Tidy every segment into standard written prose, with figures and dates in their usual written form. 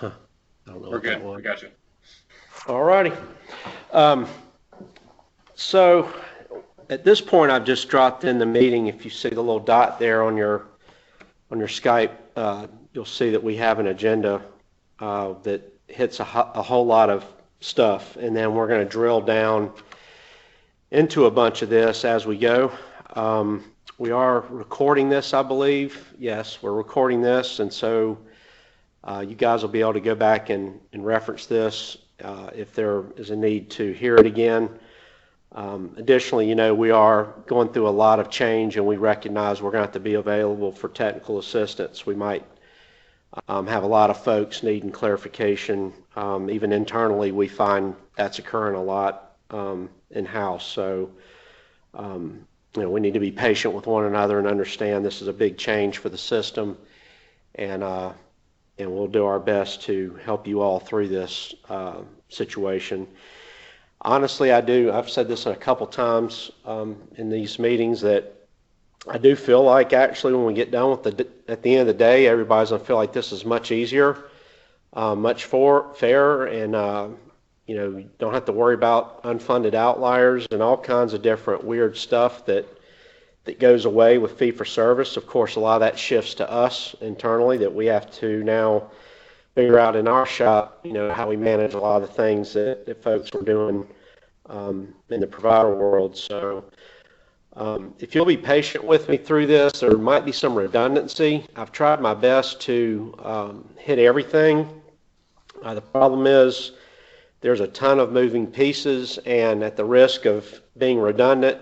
I don't know We're what that good. was. We got you. All righty. So at this point, I've just dropped in the meeting. If you see the little dot there on your Skype, you'll see that we have an agenda that hits a whole lot of stuff, and then we're going to drill down into a bunch of this as we go. We are recording this, I believe. Yes, we're recording this, and so you guys will be able to go back and reference this if there is a need to hear it again. Additionally, we are going through a lot of change, and we recognize we're going to have to be available for technical assistance. We might have a lot of folks needing clarification. Even internally, we find that's occurring a lot in-house. So, we need to be patient with one another and understand this is a big change for the system, and we'll do our best to help you all through this situation. Honestly, I've said this a couple times in these meetings that I do feel like actually when we get done with at the end of the day, everybody's going to feel like this is much easier, much fairer, and you don't have to worry about unfunded outliers and all kinds of different weird stuff that goes away with fee-for-service. Of course, a lot of that shifts to us internally that we have to now figure out in our shop, how we manage a lot of the things that folks were doing in the provider world. So if you'll be patient with me through this, there might be some redundancy. I've tried my best to hit everything. The problem is there's a ton of moving pieces, and at the risk of being redundant,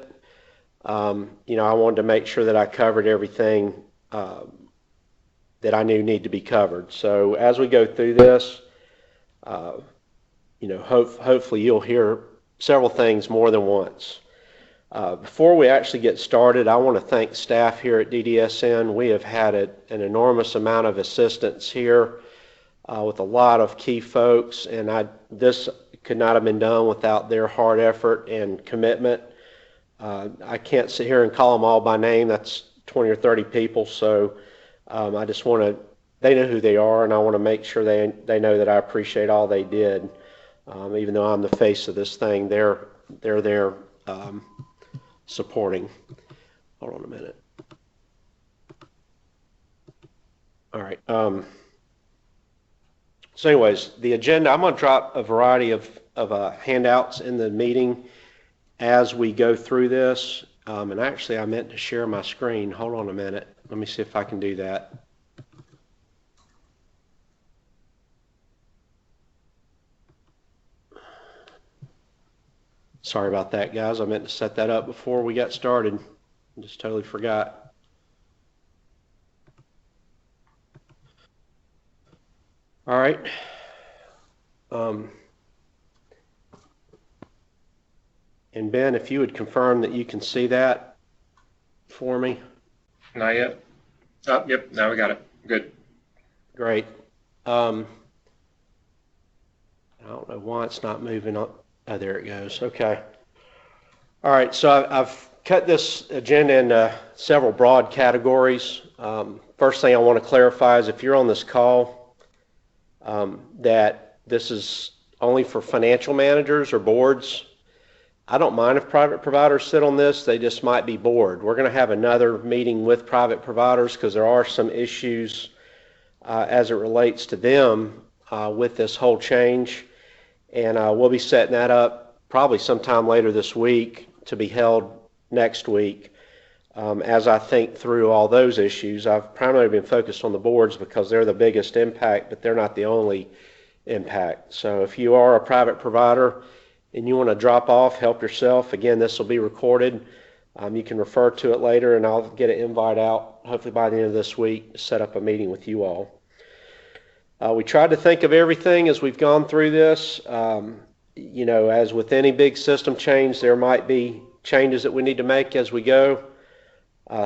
I wanted to make sure that I covered everything that I knew need to be covered. So as we go through this, hopefully you'll hear several things more than once. Before we actually get started, I want to thank staff here at DDSN. We have had an enormous amount of assistance here with a lot of key folks, and this could not have been done without their hard effort and commitment. I can't sit here and call them all by name. That's 20 or 30 people, so I just they know who they are, and I want to make sure they know that I appreciate all they did. Even though I'm the face of this thing, they're there supporting. Hold on a minute. All right. So anyways, the agenda, I'm going to drop a variety of handouts in the meeting as we go through this. And actually, I meant to share my screen. Hold on a minute. Let me see if I can do that. Sorry about that, guys. I meant to set that up before we got started. I just totally forgot. All right. And Ben, if you would confirm that you can see that for me. Not yet. Oh, yep. Now we got it. Good. Great. I don't know why it's not moving up. Oh, there it goes. Okay. All right. So I've cut this agenda into several broad categories. First thing I want to clarify is if you're on this call, that this is only for financial managers or boards. I don't mind if private providers sit on this. They just might be bored. We're going to have another meeting with private providers because there are some issues as it relates to them with this whole change. And we'll be setting that up probably sometime later this week to be held next week. As I think through all those issues, I've primarily been focused on the boards because they're the biggest impact, but they're not the only impact. So if you are a private provider and you want to drop off, help yourself. Again, this will be recorded. You can refer to it later, and I'll get an invite out, hopefully by the end of this week, to set up a meeting with you all. We tried to think of everything as we've gone through this. As with any big system change, there might be changes that we need to make as we go.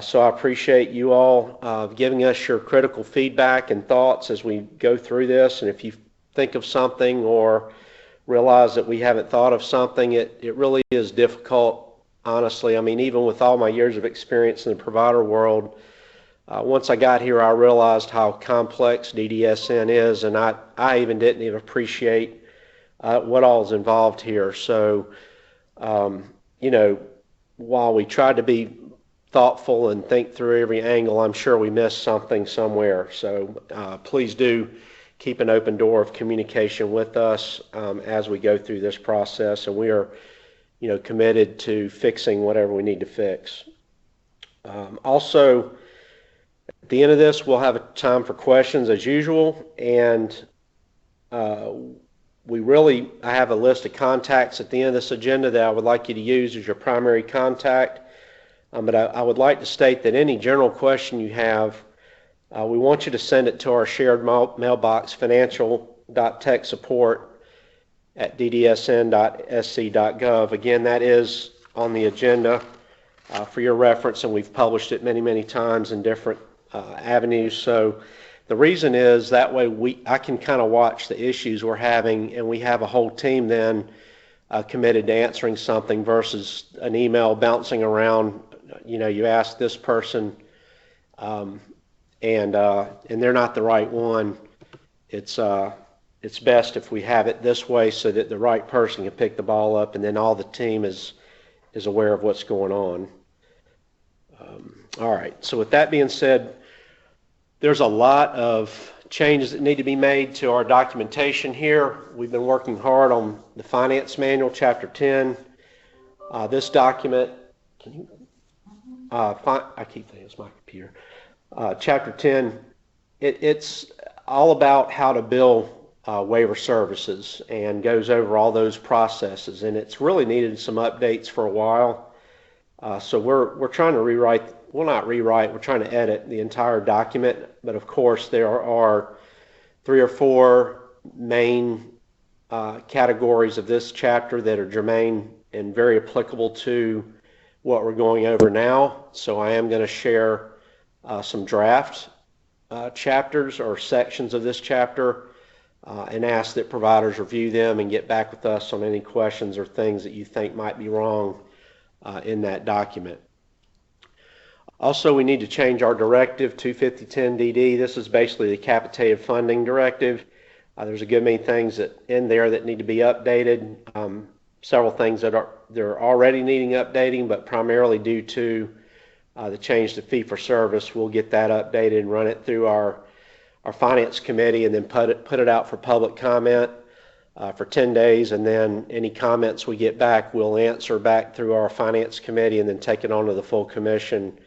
So I appreciate you all giving us your critical feedback and thoughts as we go through this. And if you think of something or realize that we haven't thought of something, it really is difficult, honestly. I mean, even with all my years of experience in the provider world, Once I got here, I realized how complex DDSN is, and I even didn't even appreciate what all is involved here. So, you know, while we tried to be thoughtful and think through every angle, I'm sure we missed something somewhere. So please do keep an open door of communication with us as we go through this process, and we are, you know, committed to fixing whatever we need to fix. Also, at the end of this, we'll have a time for questions as usual, and I have a list of contacts at the end of this agenda that I would like you to use as your primary contact. But I would like to state that any general question you have, we want you to send it to our shared mailbox, financial.techsupport@ddsn.sc.gov. Again, that is on the agenda for your reference, and we've published it many, many times in different avenues. So the reason is that way I can kind of watch the issues we're having, and we have a whole team then committed to answering something versus an email bouncing around. You know, you ask this person, and they're not the right one. It's best if we have it this way so that the right person can pick the ball up, and then all the team is aware of what's going on. All right. So with that being said, there's a lot of changes that need to be made to our documentation here. We've been working hard on the Finance Manual, Chapter 10. This document, can you? I keep thinking it's my computer. Chapter 10, it's all about how to bill waiver services and goes over all those processes, and it's really needed some updates for a while. So we're trying to rewrite, well, not rewrite, we're trying to edit the entire document, but of course there are 3 or 4 main categories of this chapter that are germane and very applicable to what we're going over now. So I am going to share some draft chapters or sections of this chapter and ask that providers review them and get back with us on any questions or things that you think might be wrong in that document. Also, we need to change our Directive 25010DD. This is basically the capitated funding directive. There's a good many things in there that need to be updated. Several things they're already needing updating, but primarily due to the change to fee-for-service. We'll get that updated and run it through our finance committee, and then put it out for public comment for 10 days, and then any comments we get back, we'll answer back through our finance committee and then take it on to the full commission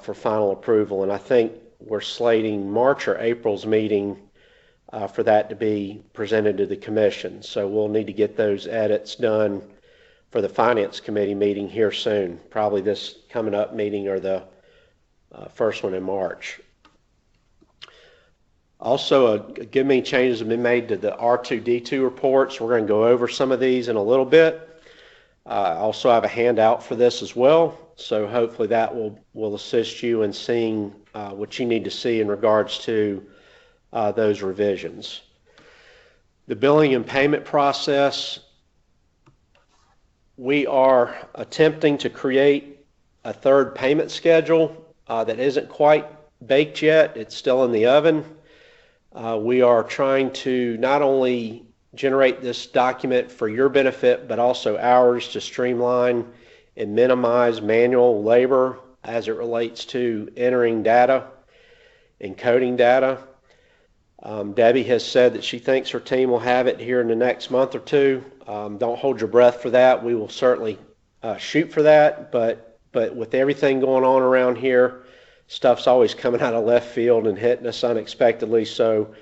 for final approval. And I think we're slating March or April's meeting for that to be presented to the commission. So we'll need to get those edits done for the finance committee meeting here soon, probably this coming up meeting or the first one in March. Also, a good many changes have been made to the R2D2 reports. We're going to go over some of these in a little bit. I also have a handout for this as well, so hopefully that will assist you in seeing what you need to see in regards to those revisions. The billing and payment process, we are attempting to create a third payment schedule that isn't quite baked yet. It's still in the oven. We are trying to not only generate this document for your benefit, but also ours, to streamline and minimize manual labor as it relates to entering data and coding data. Debbie has said that she thinks her team will have it here in the next month or two. Don't hold your breath for that. We will certainly shoot for that, but with everything going on around here, stuff's always coming out of left field and hitting us unexpectedly. So,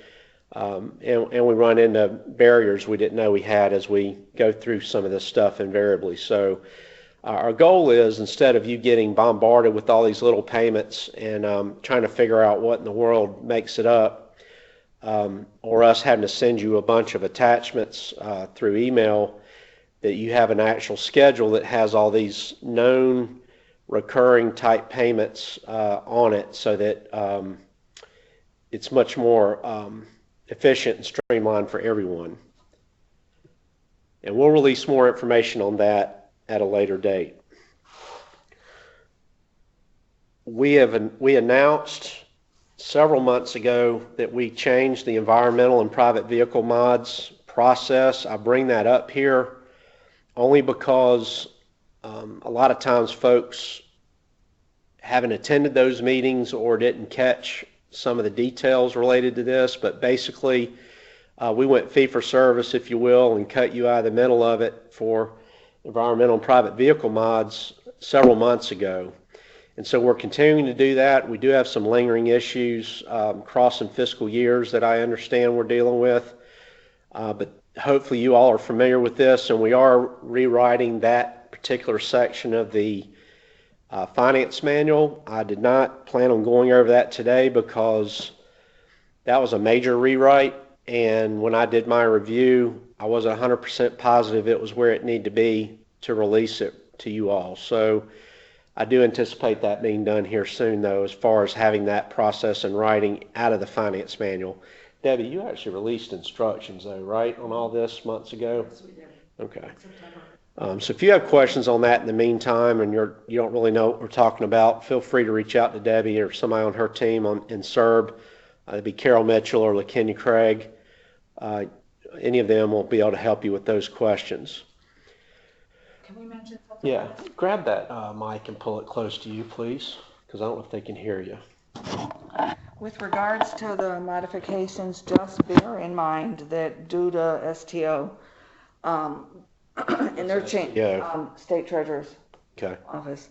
and we run into barriers we didn't know we had as we go through some of this stuff invariably. So our goal is, instead of you getting bombarded with all these little payments and trying to figure out what in the world makes it up, or us having to send you a bunch of attachments through email, that you have an actual schedule that has all these known recurring type payments on it, so that it's much more efficient and streamlined for everyone. And we'll release more information on that at a later date. we announced several months ago that we changed the environmental and private vehicle mods process. I bring that up here only because a lot of times folks haven't attended those meetings or didn't catch some of the details related to this, but basically we went fee for service, if you will, and cut you out of the middle of it for environmental and private vehicle mods several months ago. And so we're continuing to do that. We do have some lingering issues crossing fiscal years that I understand we're dealing with, but hopefully you all are familiar with this, and we are rewriting that particular section of the finance manual. I did not plan on going over that today because that was a major rewrite, and when I did my review, I wasn't 100% positive it was where it needed to be to release it to you all. So I do anticipate that being done here soon, though, as far as having that process and writing out of the finance manual. Debbie, you actually released instructions, though, right, on all this months ago? Yes, we did. Okay. So if you have questions on that in the meantime and you don't really know what we're talking about, feel free to reach out to Debbie or somebody on her team in SERB. It'd be Carol Mitchell or LaKenya Craig. Any of them will be able to help you with those questions. Can we mention something? Yeah, grab that mic and pull it close to you, please, because I don't know if they can hear you. With regards to the modifications, just bear in mind that due to STO, in their change, state treasurer's office,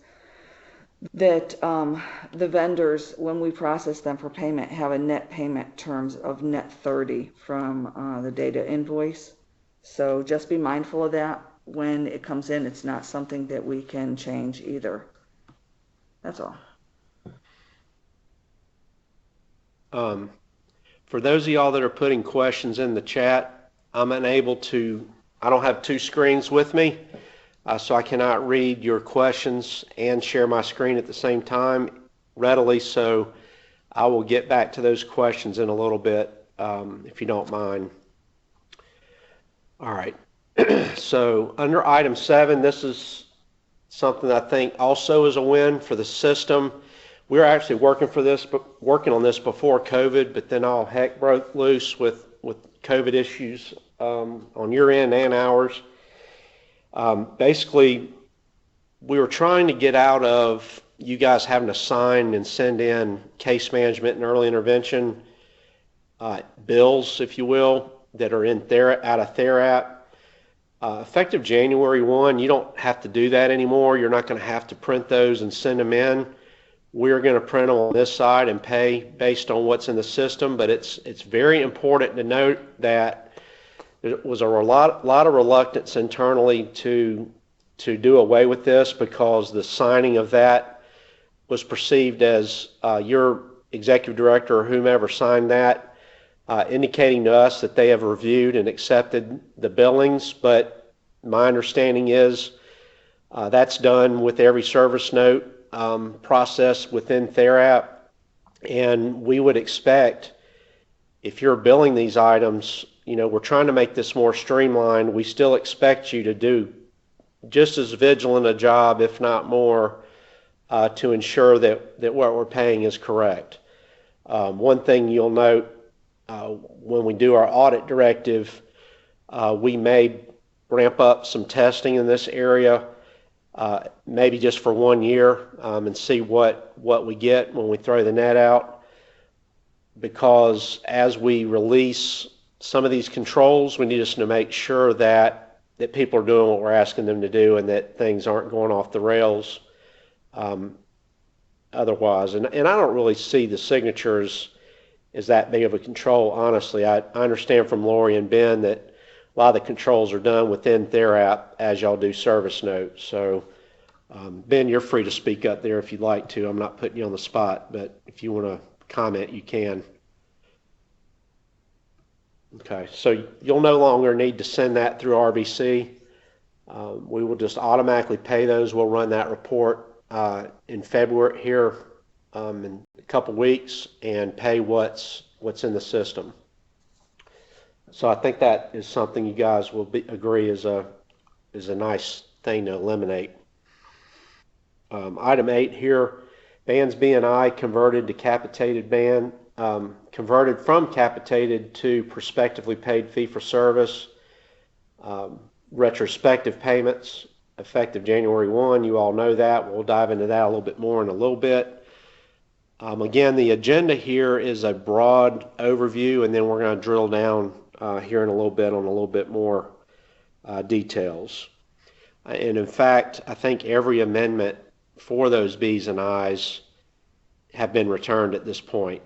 that the vendors, when we process them for payment, have a net payment terms of net 30 from the data invoice. So just be mindful of that. When it comes in, it's not something that we can change either. That's all. For those of y'all that are putting questions in the chat, I don't have two screens with me, so I cannot read your questions and share my screen at the same time readily, so I will get back to those questions in a little bit, if you don't mind. All right. So under item 7, this is something I think also is a win for the system. We were actually working on this before COVID, but then all heck broke loose with COVID issues on your end and ours. Basically, we were trying to get out of you guys having to sign and send in case management and early intervention bills, if you will, that are out of TheraP. Effective January 1, you don't have to do that anymore. You're not going to have to print those and send them in. We're going to print them on this side and pay based on what's in the system, but it's very important to note that there was a lot of reluctance internally to do away with this because the signing of that was perceived as your executive director or whomever signed that, indicating to us that they have reviewed and accepted the billings, but my understanding is that's done with every service note process within TheraP, and we would expect if you're billing these items, we're trying to make this more streamlined. We still expect you to do just as vigilant a job, if not more, to ensure that what we're paying is correct. One thing you'll note, when we do our audit directive, we may ramp up some testing in this area, maybe just for 1 year, and see what we get when we throw the net out. Because as we release some of these controls, we need us to make sure that people are doing what we're asking them to do and that things aren't going off the rails otherwise. And I don't really see the signatures is that big of a control, honestly. I understand from Lori and Ben that a lot of the controls are done within TheraP as y'all do service notes. So, Ben, you're free to speak up there if you'd like to. I'm not putting you on the spot, but if you want to comment, you can. Okay, so you'll no longer need to send that through RBC. We will just automatically pay those. We'll run that report in February here in a couple weeks and pay what's in the system. So I think that is something you guys will agree is a nice thing to eliminate. Item 8 here Bands B and I converted to capitated band, converted from capitated to prospectively paid fee-for-service, retrospective payments effective January 1. You all know that. We'll dive into that a little bit more in a little bit. Again, the agenda here is a broad overview, and then we're going to drill down here in a little bit on a little bit more details. And in fact, I think every amendment for those B's and I's have been returned at this point.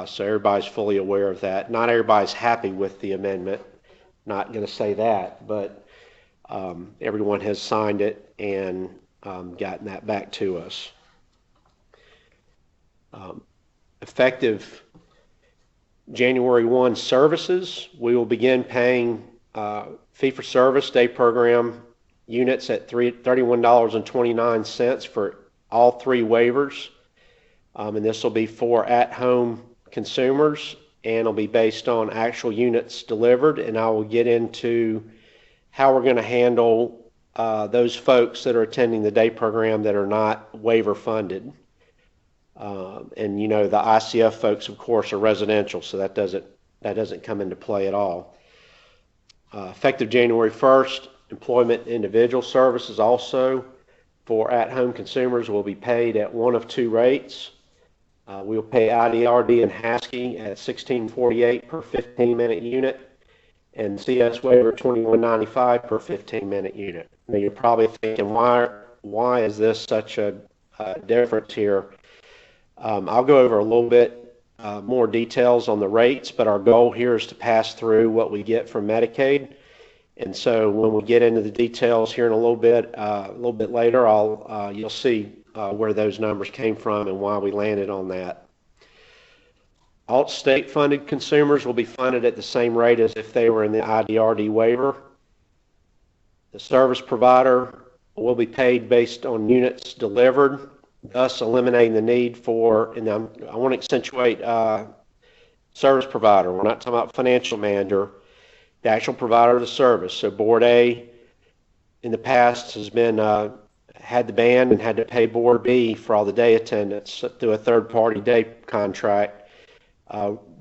So everybody's fully aware of that. Not everybody's happy with the amendment. Not going to say that, but everyone has signed it and gotten that back to us. Effective January 1 services, we will begin paying fee-for-service day program units at $31.29 for all three waivers. And this will be for at-home consumers, and it'll be based on actual units delivered. And I will get into how we're going to handle those folks that are attending the day program that are not waiver funded. And you know, the ICF folks, of course, are residential, so that doesn't come into play at all. Effective January 1st, employment individual services also for at-home consumers will be paid at one of two rates. We'll pay IDRD and HASKI at $16.48 per 15-minute unit, and CS waiver $21.95 per 15-minute unit. Now you're probably thinking, why is this such a difference here? I'll go over a little bit more details on the rates, but our goal here is to pass through what we get from Medicaid. And so when we get into the details here in a little bit later, you'll see where those numbers came from and why we landed on that. All state funded consumers will be funded at the same rate as if they were in the IDRD waiver. The service provider will be paid based on units delivered, thus eliminating the need for, and I want to accentuate service provider. We're not talking about financial manager, the actual provider of the service. So Board A in the past has been had the band and had to pay Board B for all the day attendance through a third-party day contract.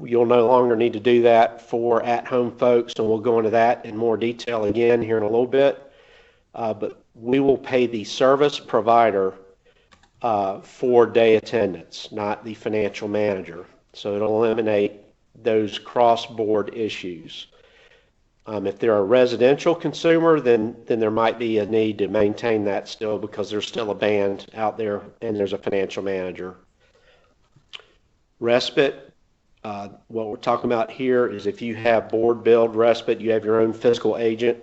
You'll no longer need to do that for at-home folks, and we'll go into that in more detail again here in a little bit. But we will pay the service provider for day attendance, not the financial manager. So it'll eliminate those cross-board issues. If they're a residential consumer, then there might be a need to maintain that still, because there's still a band out there and there's a financial manager. Respite, what we're talking about here is if you have board billed respite, you have your own fiscal agent,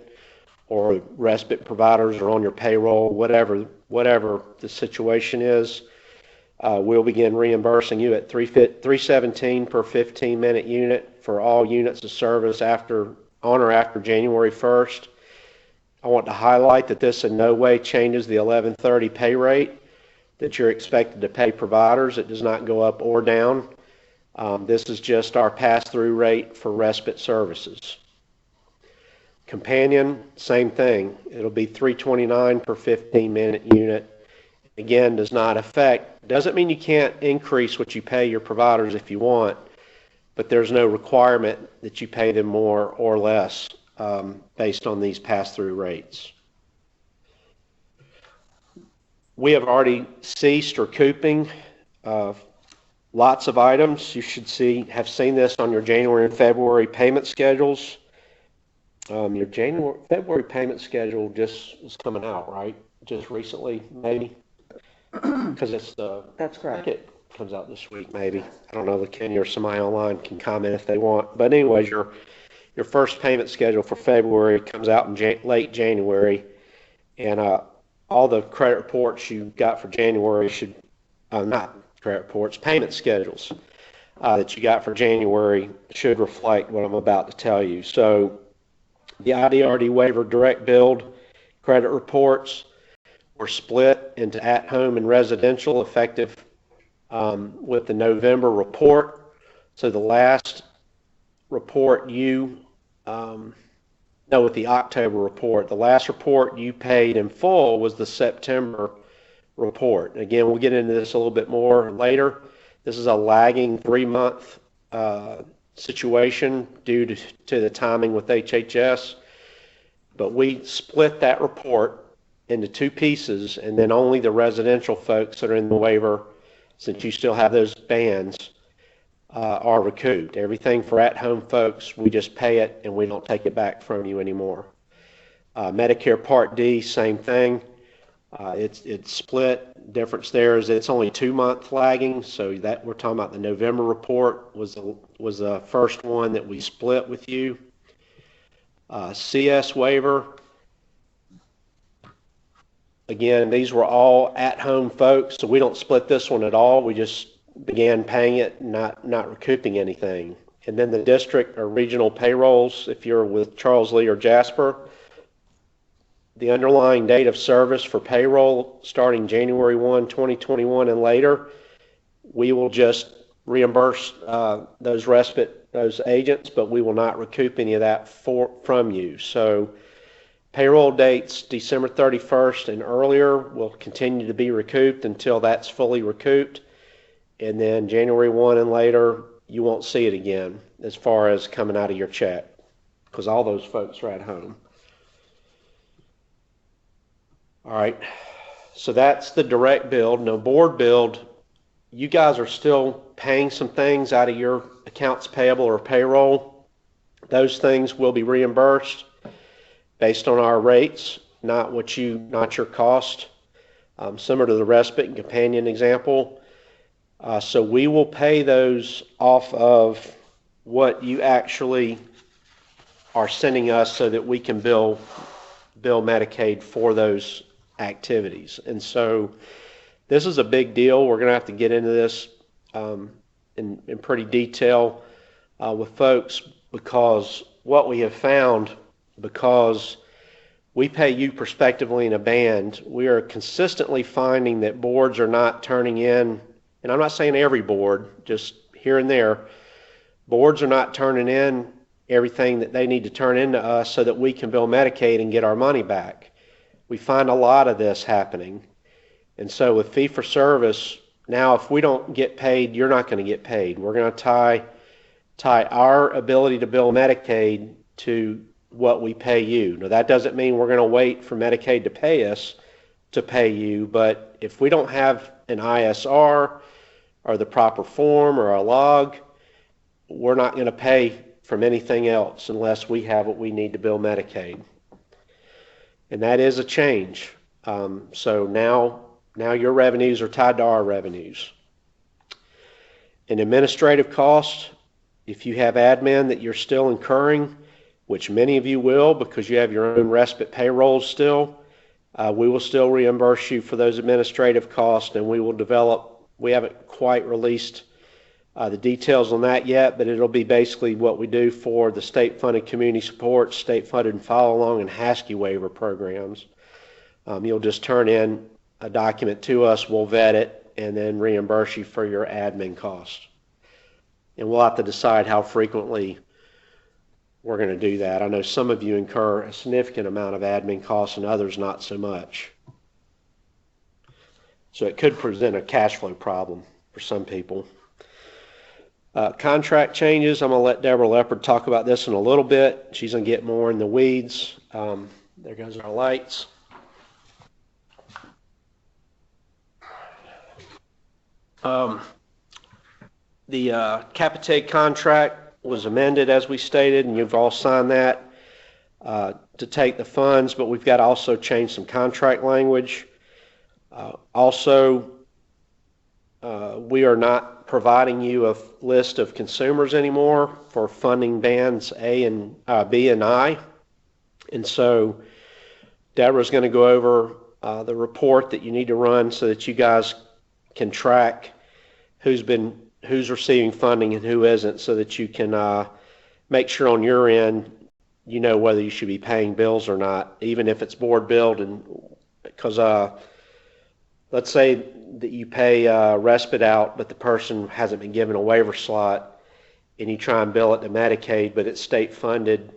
or respite providers are on your payroll, whatever the situation is, we'll begin reimbursing you at $317 per 15-minute unit for all units of service on or after January 1st. I want to highlight that this in no way changes the 1130 pay rate that you're expected to pay providers. It does not go up or down. This is just our pass-through rate for respite services. Companion, same thing. It'll be $329 per 15-minute unit. Again, doesn't mean you can't increase what you pay your providers if you want, but there's no requirement that you pay them more or less based on these pass-through rates. We have already ceased recouping lots of items. You should have seen this on your January and February payment schedules. Your February payment schedule just was coming out, right? Just recently, maybe? Because That's correct. It comes out this week, maybe. I don't know, the Kenny or somebody online can comment if they want. But anyways, your first payment schedule for February comes out in late January, and all the credit reports you got for January not credit reports, payment schedules that you got for January should reflect what I'm about to tell you. So the IDRD waiver direct billed credit reports were split into at-home and residential effective with the November report. So the last report with the October report, the last report you paid in full was the September report. Again, we'll get into this a little bit more later. This is a lagging 3-month situation due to the timing with HHS, but we split that report into 2 pieces, and then only the residential folks that are in the waiver, since you still have those bans, are recouped. Everything for at-home folks, we just pay it and we don't take it back from you anymore. Medicare Part D, same thing. It's split. Difference there is it's only 2-month lagging, so that we're talking about the November report was the first one that we split with you. CS waiver. Again, these were all at-home folks, so we don't split this one at all. We just began paying it, not recouping anything. And then the district or regional payrolls, if you're with Charles Lee or Jasper, the underlying date of service for payroll starting January 1, 2021 and later, we will just reimburse those agents, but we will not recoup any of that from you. So payroll dates December 31st and earlier will continue to be recouped until that's fully recouped. And then January 1 and later, you won't see it again as far as coming out of your check, because all those folks are at home. All right, so that's the direct build. No board build, you guys are still paying some things out of your accounts payable or payroll. Those things will be reimbursed based on our rates, not your cost. Similar to the respite and companion example. So we will pay those off of what you actually are sending us so that we can bill Medicaid for those activities. And so this is a big deal. We're going to have to get into this in pretty detail with folks, because what we have found, because we pay you prospectively in a band, we are consistently finding that boards are not turning in, and I'm not saying every board, just here and there, boards are not turning in everything that they need to turn into us so that we can bill Medicaid and get our money back. We find a lot of this happening. And so with fee for service, now if we don't get paid, you're not going to get paid. We're going to tie our ability to bill Medicaid to what we pay you. Now that doesn't mean we're going to wait for Medicaid to pay us to pay you, but if we don't have an ISR or the proper form or a log, we're not going to pay from anything else unless we have what we need to bill Medicaid. And that is a change. So now your revenues are tied to our revenues. In administrative costs, if you have admin that you're still incurring, which many of you will because you have your own respite payrolls still, we will still reimburse you for those administrative costs, and we haven't quite released the details on that yet, but it'll be basically what we do for the state-funded community support, state-funded follow-along, and HASKI waiver programs. You'll just turn in a document to us, we'll vet it, and then reimburse you for your admin costs. And we'll have to decide how frequently we're going to do that. I know some of you incur a significant amount of admin costs and others not so much. So it could present a cash flow problem for some people. Contract changes, I'm going to let Deborah Leopard talk about this in a little bit. She's going to get more in the weeds. There goes our lights. The Capitated contract was amended as we stated, and you've all signed that to take the funds, but we've got to also change some contract language. We are not providing you a list of consumers anymore for funding bands A and B and I. And so Deborah's going to go over the report that you need to run so that you guys can track who's receiving funding and who isn't, so that you can make sure on your end you know whether you should be paying bills or not, even if it's board billed. And because let's say that you pay respite out, but the person hasn't been given a waiver slot, and you try and bill it to Medicaid, but it's state-funded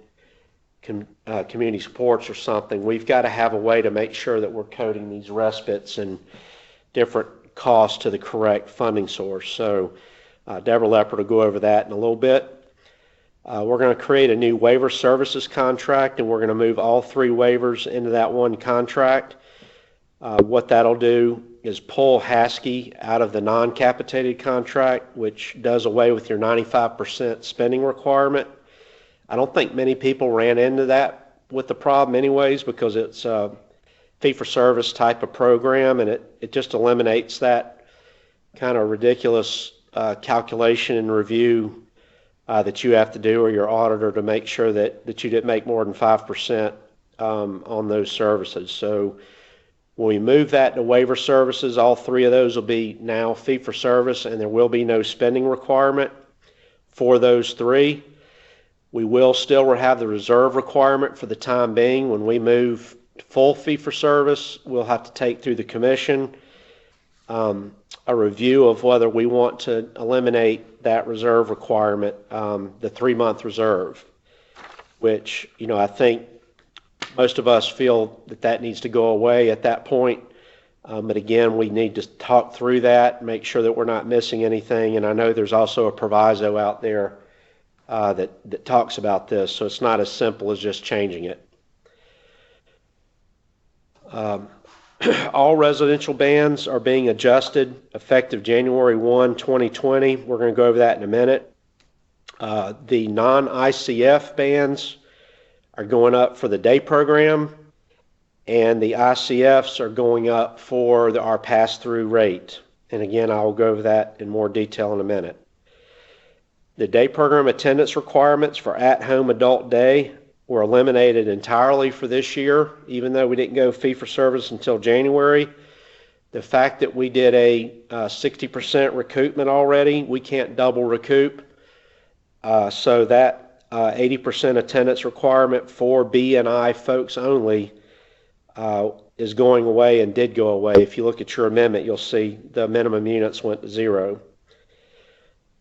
community supports or something. We've got to have a way to make sure that we're coding these respites and different costs to the correct funding source. So Deborah Leopard will go over that in a little bit. We're going to create a new waiver services contract, and we're going to move all 3 waivers into that one contract. What that'll do is pull Haskell out of the non-capitated contract, which does away with your 95% spending requirement. I don't think many people ran into that with the problem anyways, because it's a fee-for-service type of program, and it just eliminates that kind of ridiculous calculation and review that you have to do, or your auditor, to make sure that you didn't make more than 5% on those services. So when we move that to waiver services, all 3 of those will be now fee-for-service, and there will be no spending requirement for those 3. We will still have the reserve requirement for the time being. When we move full fee-for-service, we'll have to take through the commission a review of whether we want to eliminate that reserve requirement, the 3-month reserve, which, I think most of us feel that needs to go away at that point. But again, we need to talk through that, make sure that we're not missing anything. And I know there's also a proviso out there that talks about this, so it's not as simple as just changing it. All residential bans are being adjusted effective January 1, 2020. We're going to go over that in a minute. The non-ICF bans are going up for the day program, and the ICFs are going up for our pass-through rate. And again, I'll go over that in more detail in a minute. The day program attendance requirements for at-home adult day were eliminated entirely for this year, even though we didn't go fee-for-service until January. The fact that we did a 60% recoupment already, we can't double recoup. So that 80% attendance requirement for B and I folks only is going away, and did go away. If you look at your amendment, you'll see the minimum units went to 0.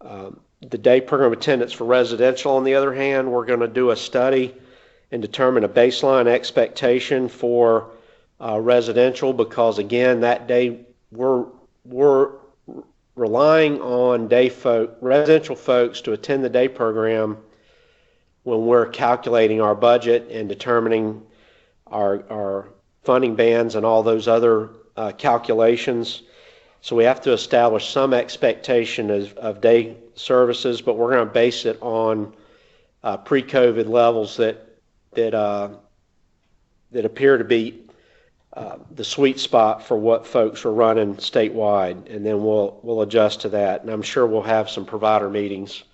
The day program attendance for residential, on the other hand, we're going to do a study and determine a baseline expectation for residential, because again, that day we're relying on residential folks to attend the day program when we're calculating our budget and determining our funding bands and all those other calculations. So we have to establish some expectation of day services, but we're going to base it on pre-COVID levels that appear to be the sweet spot for what folks are running statewide, and then we'll adjust to that. And I'm sure we'll have some provider meetings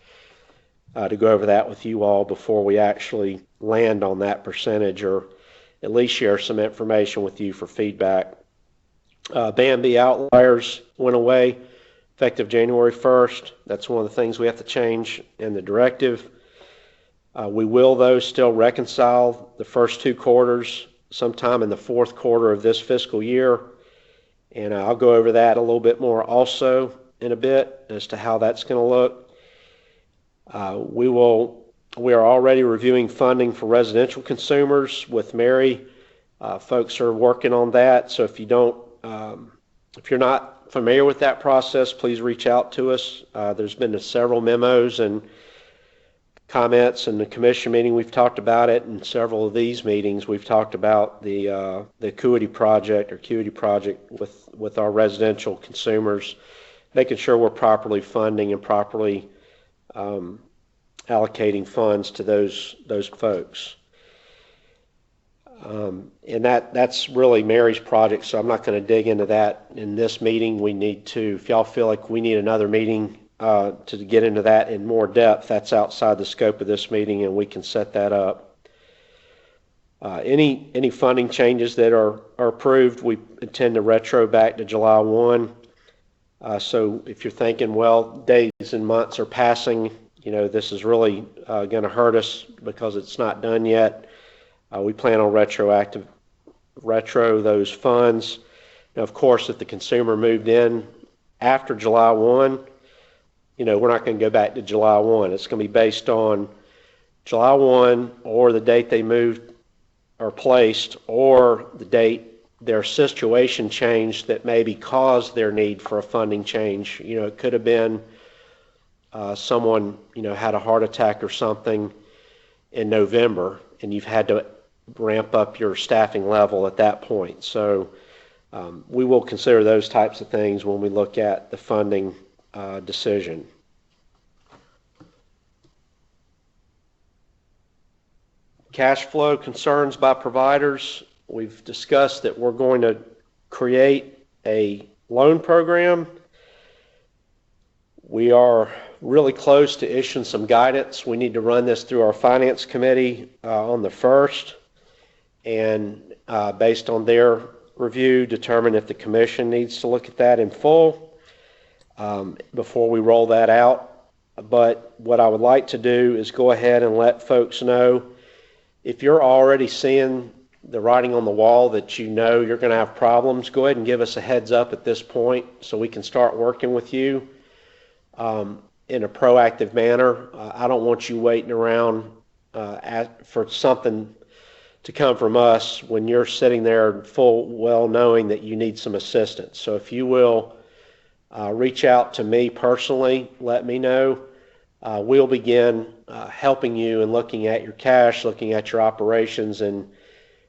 to go over that with you all before we actually land on that percentage, or at least share some information with you for feedback. Band B outliers went away effective January 1st. That's one of the things we have to change in the directive. We will, though, still reconcile the first 2 quarters sometime in the 4th quarter of this fiscal year. And I'll go over that a little bit more also in a bit as to how that's going to look. We are already reviewing funding for residential consumers with Mary. Folks are working on that. So if you're not familiar with that process, please reach out to us. There's been several memos and comments in the commission meeting. We've talked about it in several of these meetings. We've talked about the acuity project with our residential consumers, making sure we're properly funding and properly allocating funds to those folks. And that's really Mary's project, so I'm not going to dig into that in this meeting. If y'all feel like we need another meeting to get into that in more depth, that's outside the scope of this meeting, and we can set that up. Any funding changes that are approved, we intend to retro back to July 1. So if you're thinking, well, days and months are passing, this is really going to hurt us because it's not done yet, we plan on retro those funds. Now, of course, if the consumer moved in after July 1, we're not going to go back to July 1. It's going to be based on July 1 or the date they moved or placed, or the date their situation changed that maybe caused their need for a funding change. You know, it could have been someone, you know, had a heart attack or something in November, and you've had to ramp up your staffing level at that point. So we will consider those types of things when we look at the funding decision. Cash flow concerns by providers. We've discussed that we're going to create a loan program. We are really close to issuing some guidance. We need to run this through our finance committee on the 1st, and based on their review, determine if the commission needs to look at that in full before we roll that out. But what I would like to do is go ahead and let folks know, if you're already seeing the writing on the wall that you know you're going to have problems, go ahead and give us a heads up at this point so we can start working with you in a proactive manner. I don't want you waiting around for something to come from us when you're sitting there full well knowing that you need some assistance. So if you will reach out to me personally, let me know. We'll begin helping you and looking at your cash, looking at your operations, and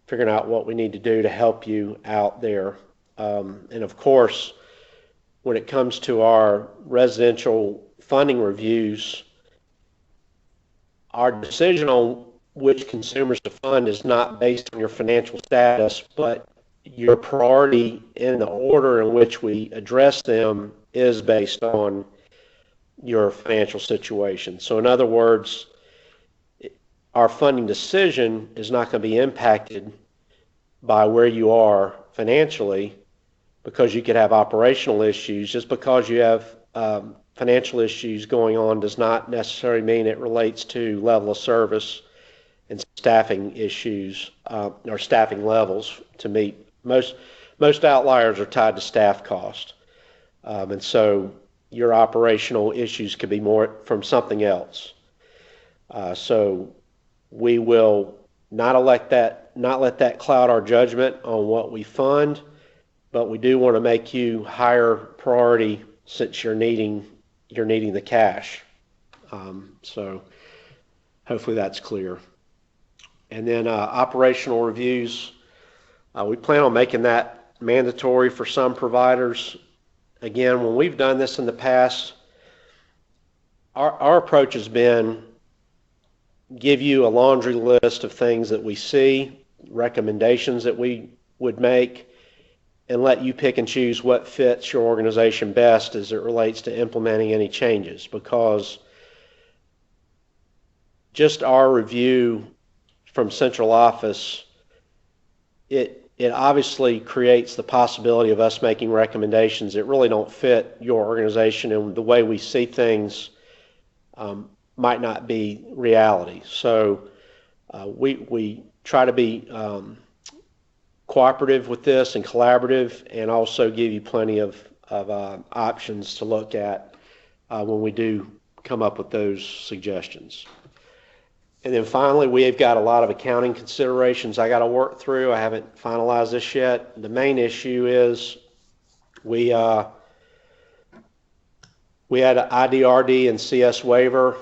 figuring out what we need to do to help you out there. And of course, when it comes to our residential funding reviews, our decision on which consumers to fund is not based on your financial status, but your priority in the order in which we address them is based on your financial situation. So in other words, our funding decision is not going to be impacted by where you are financially, because you could have operational issues. Just because you have financial issues going on does not necessarily mean it relates to level of service and staffing issues or staffing levels to meet. Most outliers are tied to staff cost. And so your operational issues could be more from something else. So we will not let that cloud our judgment on what we fund, but we do want to make you higher priority since you're needing the cash. So hopefully that's clear. And then operational reviews, we plan on making that mandatory for some providers. Again, when we've done this in the past, our approach has been give you a laundry list of things that we see, recommendations that we would make, and let you pick and choose what fits your organization best as it relates to implementing any changes. Because just our review from central office, it obviously creates the possibility of us making recommendations that really don't fit your organization, and the way we see things might not be reality. So we try to be cooperative with this and collaborative, and also give you plenty of options to look at when we do come up with those suggestions. And then finally, we've got a lot of accounting considerations I got to work through. I haven't finalized this yet. The main issue is we had an IDRD and CS waiver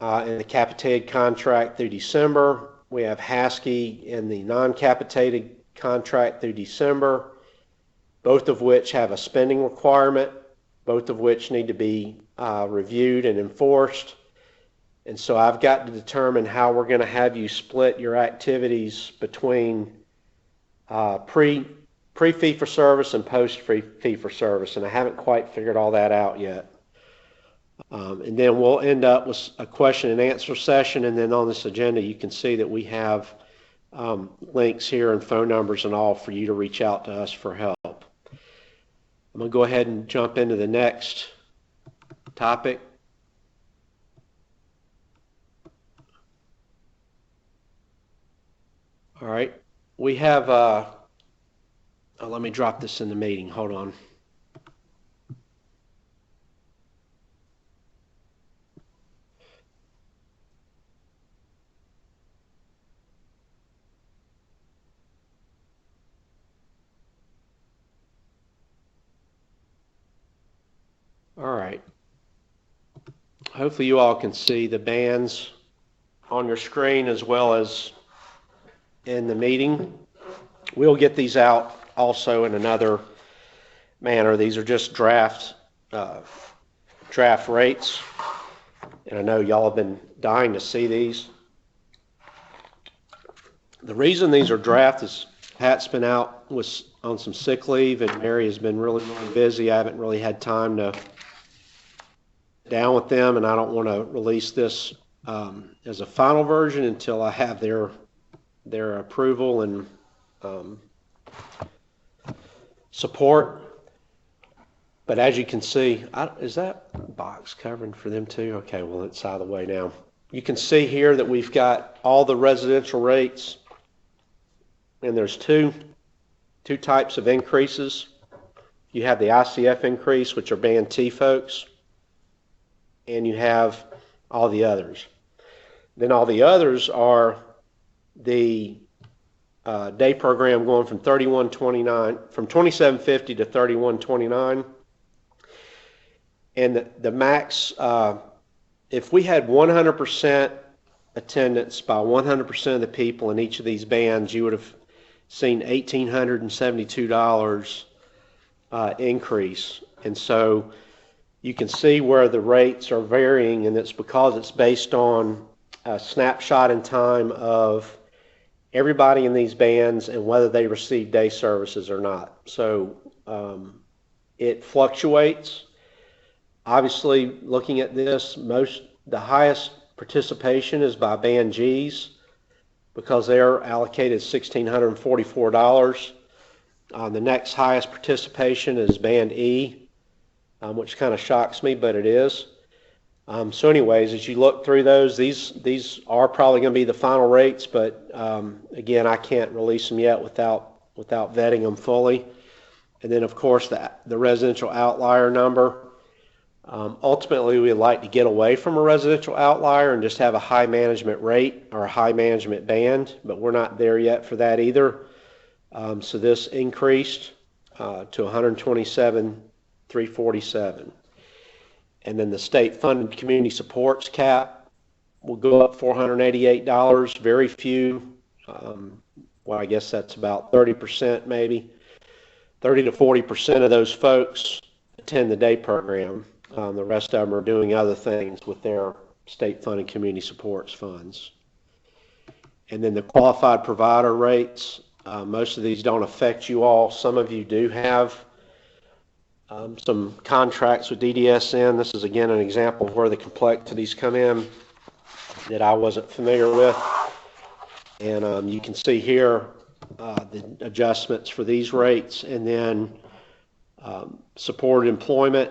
in the capitated contract through December. We have HASKI in the non-capitated contract through December, both of which have a spending requirement, both of which need to be reviewed and enforced. And so I've got to determine how we're going to have you split your activities between pre-fee-for-service and post-fee-for-service, and I haven't quite figured all that out yet. And then we'll end up with a question and answer session, and then on this agenda you can see that we have links here and phone numbers and all for you to reach out to us for help. I'm going to go ahead and jump into the next topic. All right, we have, let me drop this in the meeting, hold on. All right. Hopefully you all can see the bands on your screen as well as in the meeting. We'll get these out also in another manner. These are just draft rates. And I know y'all have been dying to see these. The reason these are draft is Pat's been out on some sick leave, and Mary has been really, really busy. I haven't really had time to sit down with them, and I don't want to release this as a final version until I have their approval and support. But as you can see, is that box covering for them too? Okay, well, it's out of the way now. You can see here that we've got all the residential rates, and there's two types of increases. You have the ICF increase, which are band T folks, and you have all the others. Then all the others are the day program going from $31.29, from $27.50 to $31.29. And the max, if we had 100% attendance by 100% of the people in each of these bands, you would have seen $1,872 increase. And so you can see where the rates are varying, and it's because it's based on a snapshot in time of everybody in these bands and whether they receive day services or not. So it fluctuates. Obviously, looking at this, the highest participation is by band Gs because they're allocated $1,644. The next highest participation is band E, which kind of shocks me, but it is. So anyways, as you look through those, these are probably going to be the final rates, but again, I can't release them yet without vetting them fully. And then, of course, the residential outlier number. Ultimately, we'd like to get away from a residential outlier and just have a high management rate or a high management band, but we're not there yet for that either. So this increased to $127,347. And then the state-funded community supports cap will go up $488. Very few, well, I guess that's about 30% maybe. 30 to 40% of those folks attend the day program. The rest of them are doing other things with their state-funded community supports funds. And then the qualified provider rates, most of these don't affect you all. Some of you do have some contracts with DSN. This is again an example of where the complexities come in that I wasn't familiar with. And you can see here the adjustments for these rates. And then supported employment,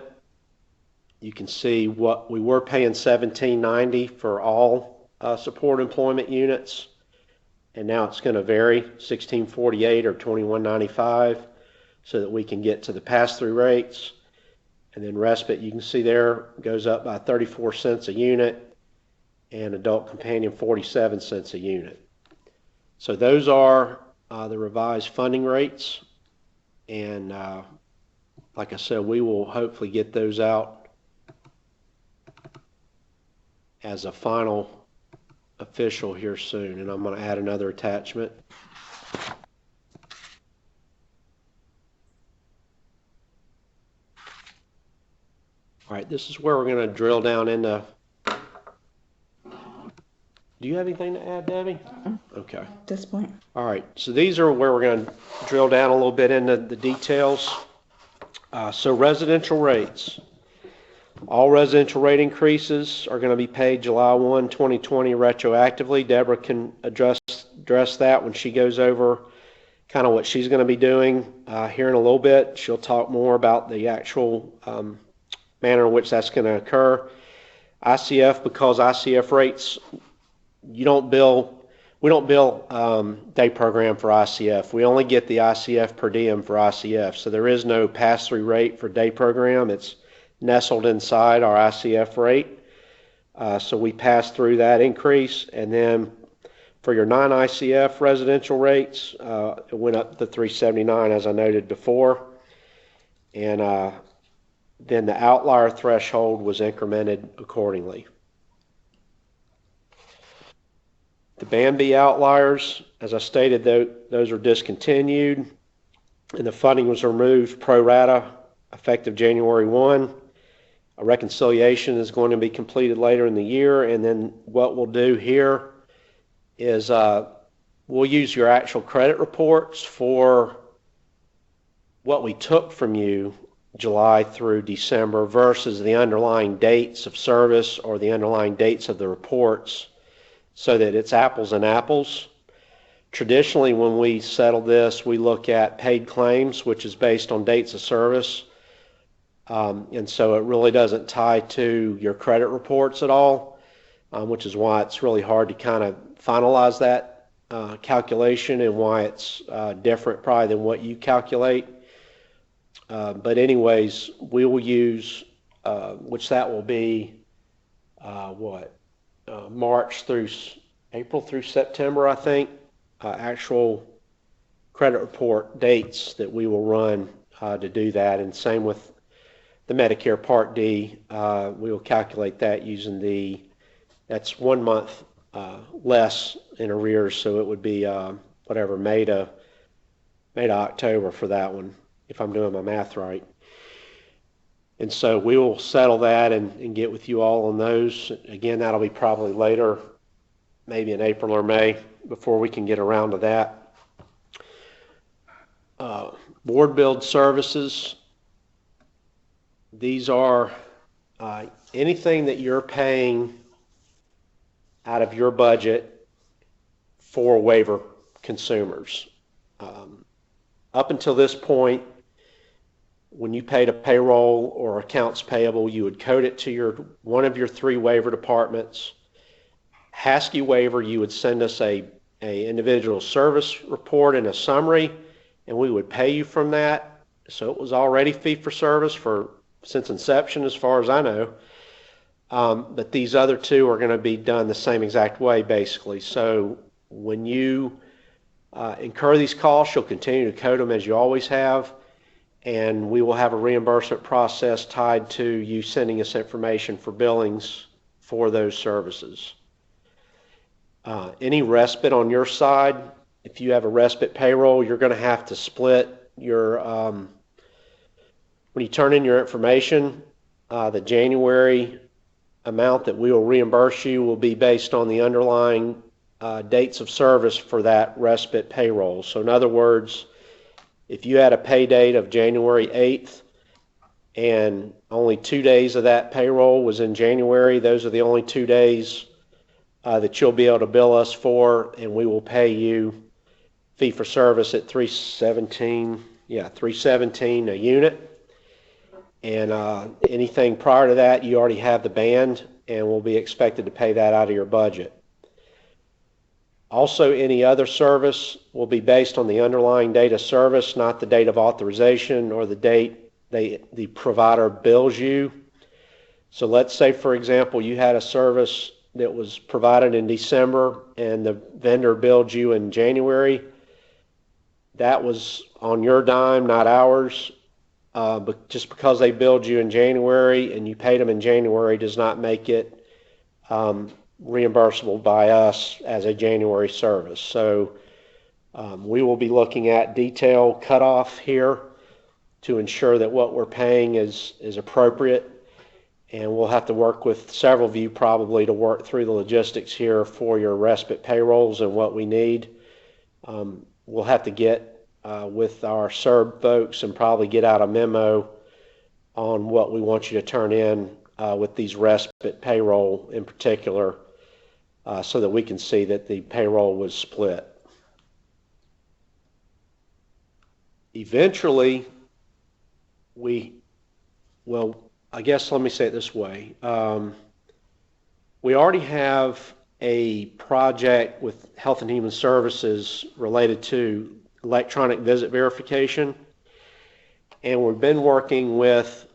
you can see what we were paying $17.90 for all supported employment units, and now it's going to vary $16.48 or $21.95 so that we can get to the pass-through rates. And then respite, you can see there, goes up by 34 cents a unit, and adult companion 47 cents a unit. So those are the revised funding rates, and like I said, we will hopefully get those out as a final official here soon, and I'm going to add another attachment. All right, this is where we're going to drill down into. Do you have anything to add, Debbie? Okay. At this point. All right, so these are where we're going to drill down a little bit into the details. So residential rates. All residential rate increases are going to be paid July 1, 2020 retroactively. Deborah can address that when she goes over kind of what she's going to be doing here in a little bit. She'll talk more about the actual manner in which that's going to occur. ICF, because ICF rates, we don't bill day program for ICF. We only get the ICF per diem for ICF. So there is no pass-through rate for day program. It's nestled inside our ICF rate. So we pass through that increase, and then for your non-ICF residential rates, it went up to $379 as I noted before. And then the outlier threshold was incremented accordingly. The Band B outliers, as I stated, those are discontinued, and the funding was removed pro rata effective January 1. A reconciliation is going to be completed later in the year, and then what we'll do here is we'll use your actual credit reports for what we took from you July through December versus the underlying dates of service or the underlying dates of the reports, so that it's apples and apples. Traditionally, when we settle this, we look at paid claims, which is based on dates of service. And so it really doesn't tie to your credit reports at all, which is why it's really hard to kind of finalize that calculation, and why it's different probably than what you calculate. But anyways, we will use, which that will be, March through April through September, I think, actual credit report dates that we will run to do that. And same with the Medicare Part D. We will calculate that using that's 1 month less in arrears, so it would be May to October for that one, if I'm doing my math right. And so we will settle that and get with you all on those. Again, that'll be probably later, maybe in April or May, before we can get around to that. Board billed services. These are anything that you're paying out of your budget for waiver consumers. Up until this point, when you paid a payroll or accounts payable, you would code it to one of your 3 waiver departments. Husky waiver, you would send us a individual service report and a summary, and we would pay you from that. So it was already fee for service since inception, as far as I know. But these other 2 are going to be done the same exact way, basically. So when you incur these costs, you'll continue to code them as you always have, and we will have a reimbursement process tied to you sending us information for billings for those services. Any respite on your side, if you have a respite payroll, you're going to have to split your, when you turn in your information, the January amount that we will reimburse you will be based on the underlying dates of service for that respite payroll. So in other words, if you had a pay date of January 8th and only 2 days of that payroll was in January, those are the only 2 days that you'll be able to bill us for, and we will pay you fee for service at $317 a unit. And anything prior to that, you already have the band, and will be expected to pay that out of your budget. Also, any other service will be based on the underlying date of service, not the date of authorization or the date the provider bills you. So let's say, for example, you had a service that was provided in December and the vendor billed you in January. That was on your dime, not ours. But just because they billed you in January and you paid them in January does not make it reimbursable by us as a January service. So we will be looking at detail cutoff here to ensure that what we're paying is appropriate, and we'll have to work with several of you probably to work through the logistics here for your respite payrolls and what we need. We'll have to get with our SERB folks and probably get out a memo on what we want you to turn in with these respite payroll in particular, so that we can see that the payroll was split. Eventually, I guess let me say it this way. We already have a project with Health and Human Services related to electronic visit verification, and we've been working with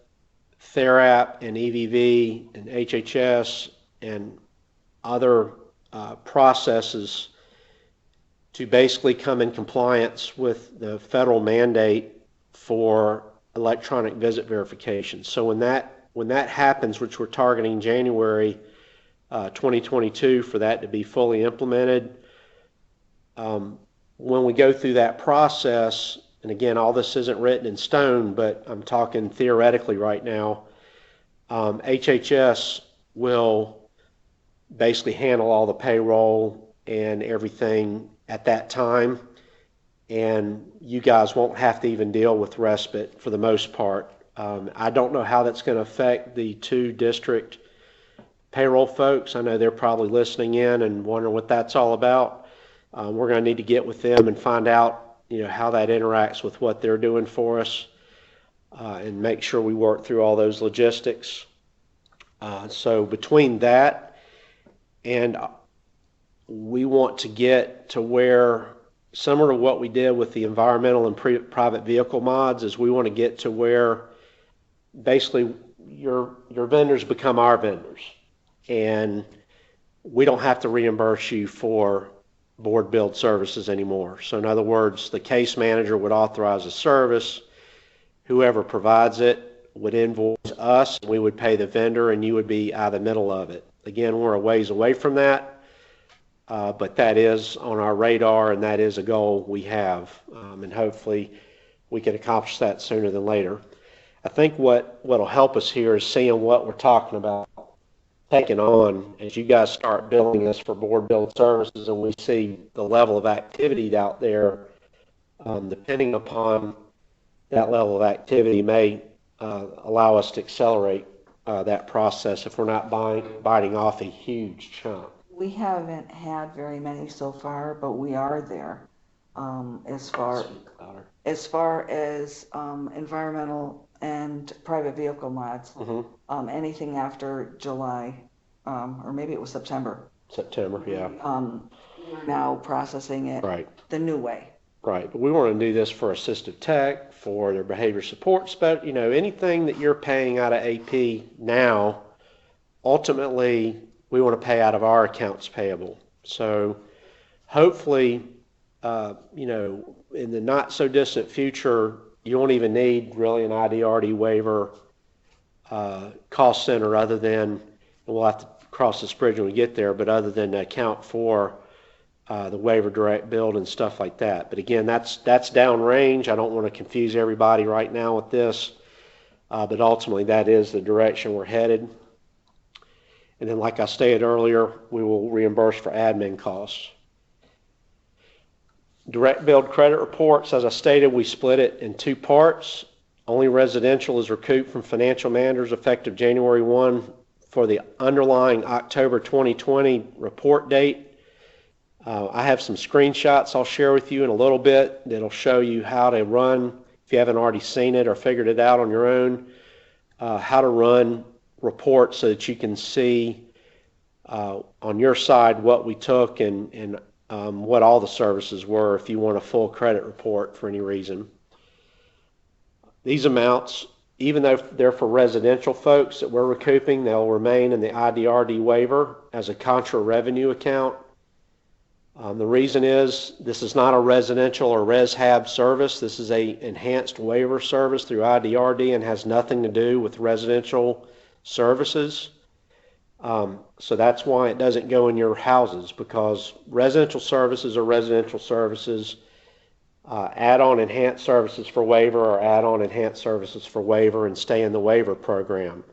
TheraP and EVV and HHS and other processes to basically come in compliance with the federal mandate for electronic visit verification. So when that happens, which we're targeting January 2022 for that to be fully implemented, when we go through that process, and again, all this isn't written in stone, but I'm talking theoretically right now, HHS will basically handle all the payroll and everything at that time, and you guys won't have to even deal with Respite for the most part. I don't know how that's going to affect the 2 district payroll folks. I know they're probably listening in and wondering what that's all about. We're going to need to get with them and find out, how that interacts with what they're doing for us, and make sure we work through all those logistics. So between that and we want to get to where, similar to what we did with the environmental and private vehicle mods, is we want to get to where basically your vendors become our vendors, and we don't have to reimburse you for board billed services anymore. So in other words, the case manager would authorize a service, whoever provides it would invoice us, and we would pay the vendor, and you would be out of the middle of it. Again, we're a ways away from that, but that is on our radar, and that is a goal we have, and hopefully we can accomplish that sooner than later. I think what'll help us here is seeing what we're talking about taking on as you guys start billing us for board billed services, and we see the level of activity out there. Depending upon that level of activity may allow us to accelerate that process if we're not biting off a huge chunk. We haven't had very many so far, but we are there. As far as environmental and private vehicle mods, anything after July, or maybe it was September. September, yeah. We're now processing it the new way. Right, but we want to do this for assistive tech, for their behavior support, anything that you're paying out of AP now, ultimately we want to pay out of our accounts payable. So hopefully, in the not so distant future, you won't even need really an IDRD waiver cost center other than, and we'll have to cross this bridge when we get there, but other than to account for the waiver direct build and stuff like that. But again, that's downrange. I don't want to confuse everybody right now with this, but ultimately that is the direction we're headed. And then, like I stated earlier, we will reimburse for admin costs. Direct billed credit reports, as I stated, we split it in 2 parts. Only residential is recouped from financial managers effective January 1 for the underlying October 2020 report date. I have some screenshots I'll share with you in a little bit that'll show you how to run, if you haven't already seen it or figured it out on your own, how to run reports so that you can see on your side what we took and what all the services were if you want a full credit report for any reason. These amounts, even though they're for residential folks that we're recouping, they'll remain in the IDRD waiver as a contra revenue account. The reason is this is not a residential or ResHab service. This is a enhanced waiver service through IDRD and has nothing to do with residential services. So that's why it doesn't go in your houses, because residential services are residential services. Add-on enhanced services for waiver or add-on enhanced services for waiver and stay in the waiver program.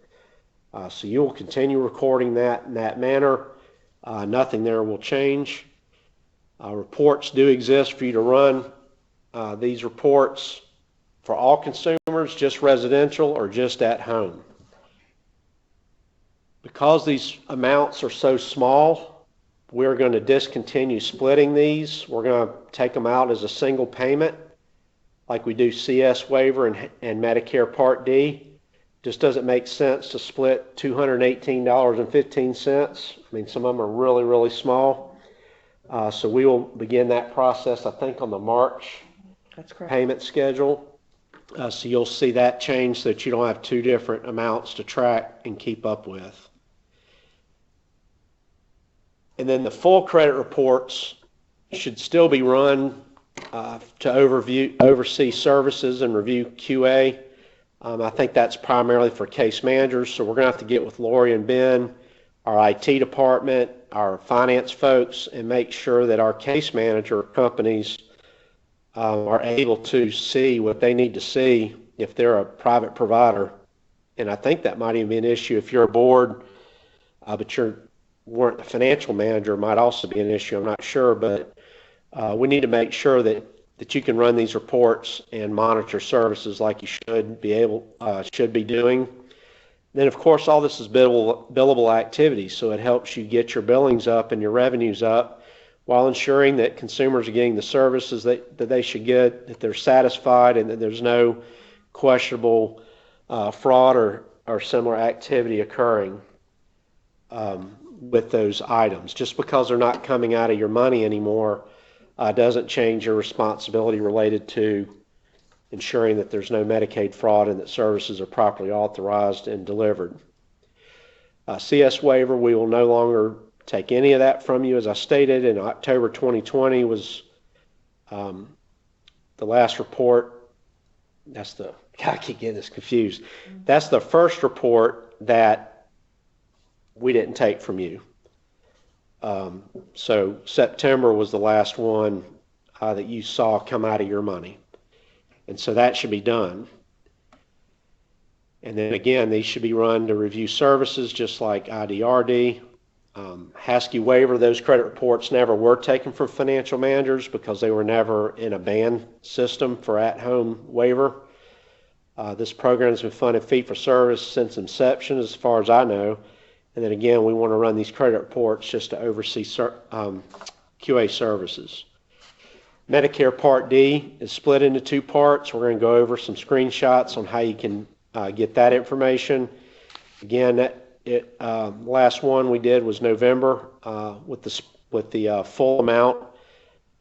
So you will continue recording that in that manner. Nothing there will change. Reports do exist for you to run. These reports for all consumers, just residential or just at home. Because these amounts are so small, we're going to discontinue splitting these. We're going to take them out as a single payment like we do CS waiver and Medicare Part D. Just doesn't make sense to split $218.15. I mean, some of them are really, really small. So we will begin that process, I think, on the March payment schedule. So you'll see that change so that you don't have 2 different amounts to track and keep up with. And then the full credit reports should still be run to oversee services and review QA. I think that's primarily for case managers, so we're going to have to get with Lori and Ben, our IT department, our finance folks, and make sure that our case manager companies are able to see what they need to see if they're a private provider. And I think that might even be an issue if you're a board, but you weren't a financial manager, might also be an issue. I'm not sure, but we need to make sure that you can run these reports and monitor services like you should be doing. Then, of course, all this is billable activity, so it helps you get your billings up and your revenues up while ensuring that consumers are getting the services that they should get, that they're satisfied, and that there's no questionable fraud or similar activity occurring with those items. Just because they're not coming out of your money anymore doesn't change your responsibility related to ensuring that there's no Medicaid fraud and that services are properly authorized and delivered. CS waiver, we will no longer take any of that from you. As I stated, in October 2020 was the last report. I keep getting this confused. That's the first report that we didn't take from you. So September was the last one that you saw come out of your money. And so that should be done. And then again, these should be run to review services just like IDRD. Husky waiver, those credit reports never were taken from financial managers because they were never in a band system for at-home waiver. This program has been funded fee for service since inception as far as I know. And then again, we want to run these credit reports just to oversee QA services. Medicare Part D is split into two parts. We're going to go over some screenshots on how you can get that information. Again, last one we did was November with the full amount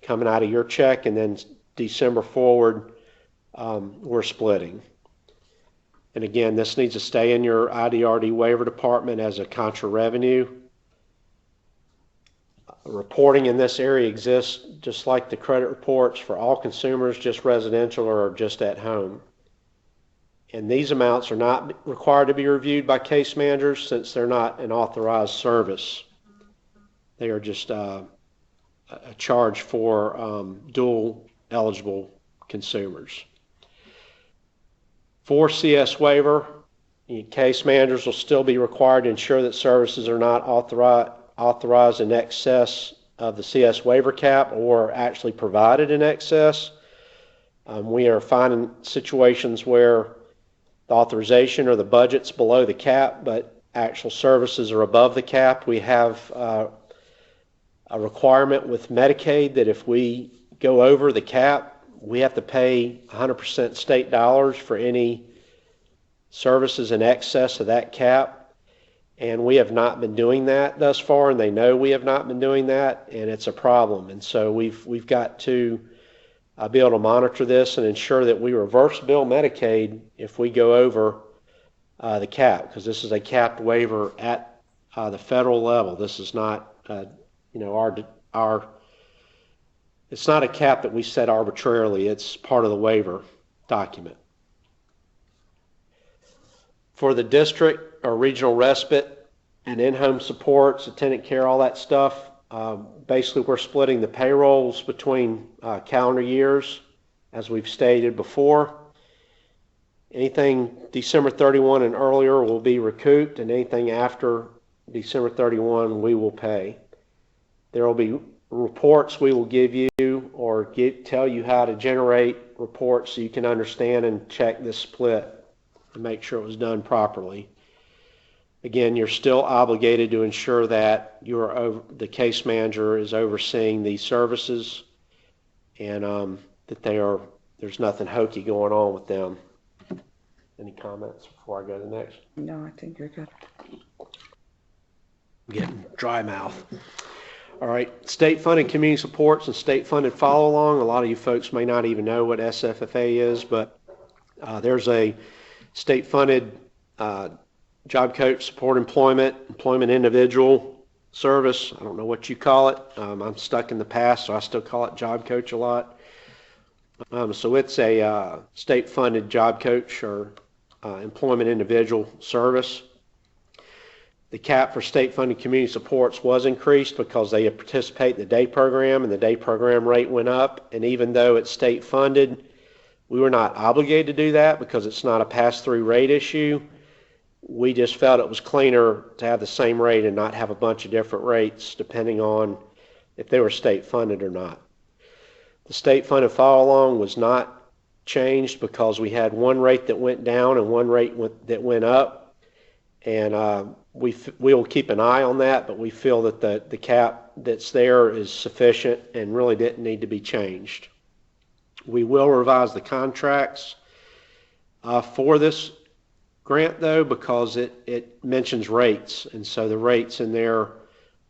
coming out of your check, and then December forward we're splitting. And again, this needs to stay in your IDRD waiver department as a contra revenue. Reporting in this area exists just like the credit reports for all consumers, just residential or just at home. And these amounts are not required to be reviewed by case managers since they're not an authorized service. They are just a charge for dual eligible consumers. For CS waiver, case managers will still be required to ensure that services are not authorized in excess of the CS waiver cap or actually provided in excess. We are finding situations where the authorization or the budget's below the cap, but actual services are above the cap. We have a requirement with Medicaid that if we go over the cap, we have to pay 100% state dollars for any services in excess of that cap. And we have not been doing that thus far, and they know we have not been doing that, and it's a problem. And so we've got to be able to monitor this and ensure that we reverse bill Medicaid if we go over the cap, because this is a capped waiver at the federal level. This is not, it's not a cap that we set arbitrarily. It's part of the waiver document. For the district or regional respite and in-home supports, attendant care, all that stuff, basically we're splitting the payrolls between calendar years, as we've stated before. Anything December 31 and earlier will be recouped, and anything after December 31 we will pay. There will be reports we will give you or tell you how to generate reports so you can understand and check this split and make sure it was done properly. Again, you're still obligated to ensure that the case manager is overseeing these services and that there's nothing hokey going on with them. Any comments before I go to the next? No, I think you're good. I'm getting dry mouth. All right, state-funded community supports and state-funded follow-along. A lot of you folks may not even know what SFFA is, but there's a state-funded job coach support employment individual service. I don't know what you call it. I'm stuck in the past, so I still call it job coach a lot. So it's a state-funded job coach or employment individual service. The cap for state-funded community supports was increased because they participate in the day program, and the day program rate went up. And even though it's state-funded, we were not obligated to do that because it's not a pass-through rate issue. We just felt it was cleaner to have the same rate and not have a bunch of different rates depending on if they were state-funded or not. The state-funded follow-along was not changed because we had one rate that went down and one rate that went up. And we will keep an eye on that, but we feel that the cap that's there is sufficient and really didn't need to be changed. We will revise the contracts for this grant, though, because it mentions rates, and so the rates in there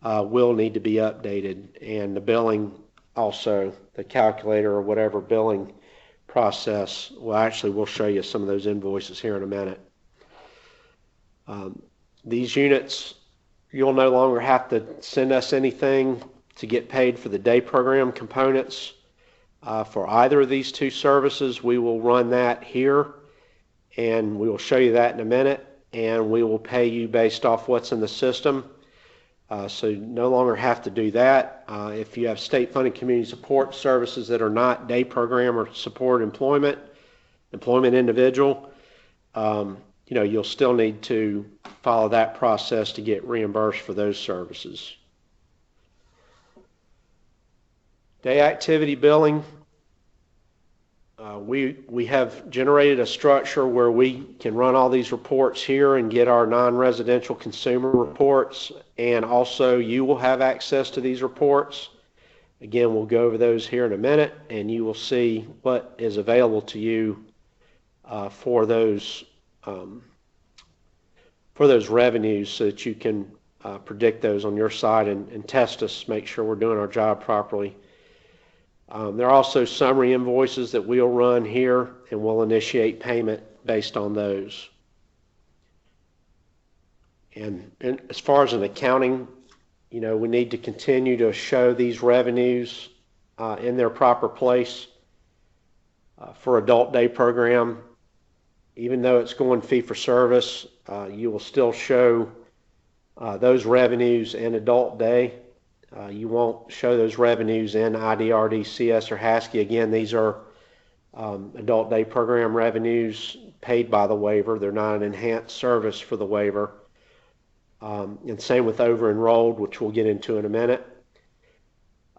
will need to be updated, and the billing also, the calculator or whatever billing process, well, actually we'll show you some of those invoices here in a minute. These units, you'll no longer have to send us anything to get paid for the day program components. For either of these two services, we will run that here, and we will show you that in a minute, and we will pay you based off what's in the system. So you no longer have to do that. If you have state-funded community support services that are not day program or support employment individual, you'll still need to follow that process to get reimbursed for those services. Day activity billing. We have generated a structure where we can run all these reports here and get our non-residential consumer reports, and also you will have access to these reports. Again, we'll go over those here in a minute, and you will see what is available to you for those revenues, so that you can predict those on your side and test us, make sure we're doing our job properly. There are also summary invoices that we'll run here, and we'll initiate payment based on those. And as far as an accounting, we need to continue to show these revenues in their proper place. For adult day program, even though it's going fee for service, you will still show those revenues in adult day. You won't show those revenues in IDRD, CS, or HASKI. Again, these are adult day program revenues paid by the waiver. They're not an enhanced service for the waiver. And same with over-enrolled, which we'll get into in a minute.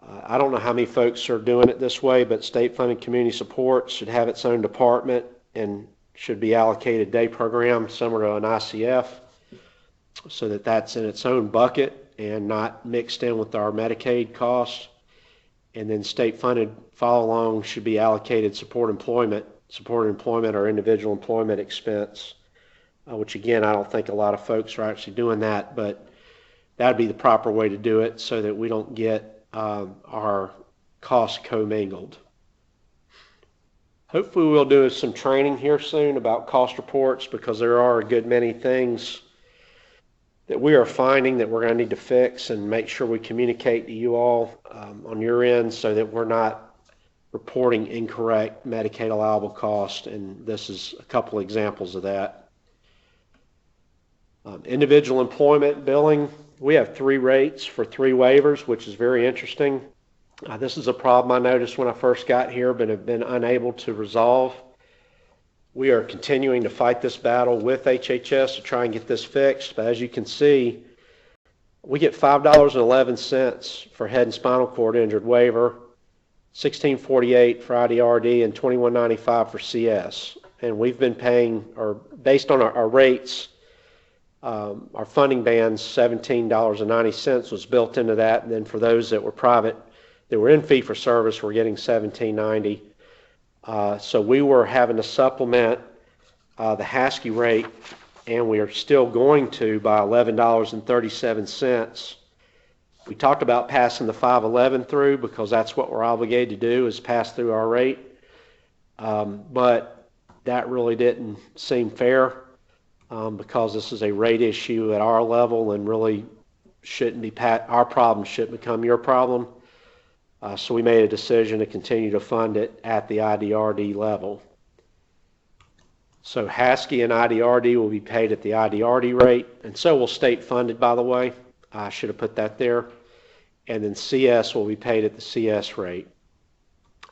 I don't know how many folks are doing it this way, but state-funded community support should have its own department and should be allocated day program similar to an ICF, so that that's in its own bucket and not mixed in with our Medicaid costs. And then state-funded follow-along should be allocated support employment or individual employment expense, which again, I don't think a lot of folks are actually doing that, but that would be the proper way to do it so that we don't get our costs commingled. Hopefully we'll do some training here soon about cost reports, because there are a good many things that we are finding that we're going to need to fix and make sure we communicate to you all on your end, so that we're not reporting incorrect Medicaid allowable cost, and this is a couple examples of that. Individual employment billing, we have 3 rates for 3 waivers, which is very interesting. This is a problem I noticed when I first got here, but have been unable to resolve. We are continuing to fight this battle with HHS to try and get this fixed, but as you can see, we get $5.11 for head and spinal cord injured waiver, $16.48 for IDRD, and $21.95 for CS. And we've been paying, or based on our rates, our funding bands, $17.90 was built into that, and then for those that were private, that were in fee for service, we're getting $17.90. So we were having to supplement the HASKI rate, and we are still going to by $11.37. We talked about passing the 511 through because that's what we're obligated to do, is pass through our rate. But that really didn't seem fair because this is a rate issue at our level and really shouldn't be, our problem shouldn't become your problem. So we made a decision to continue to fund it at the IDRD level. So HASKI and IDRD will be paid at the IDRD rate, and so will state funded, by the way. I should have put that there. And then CS will be paid at the CS rate.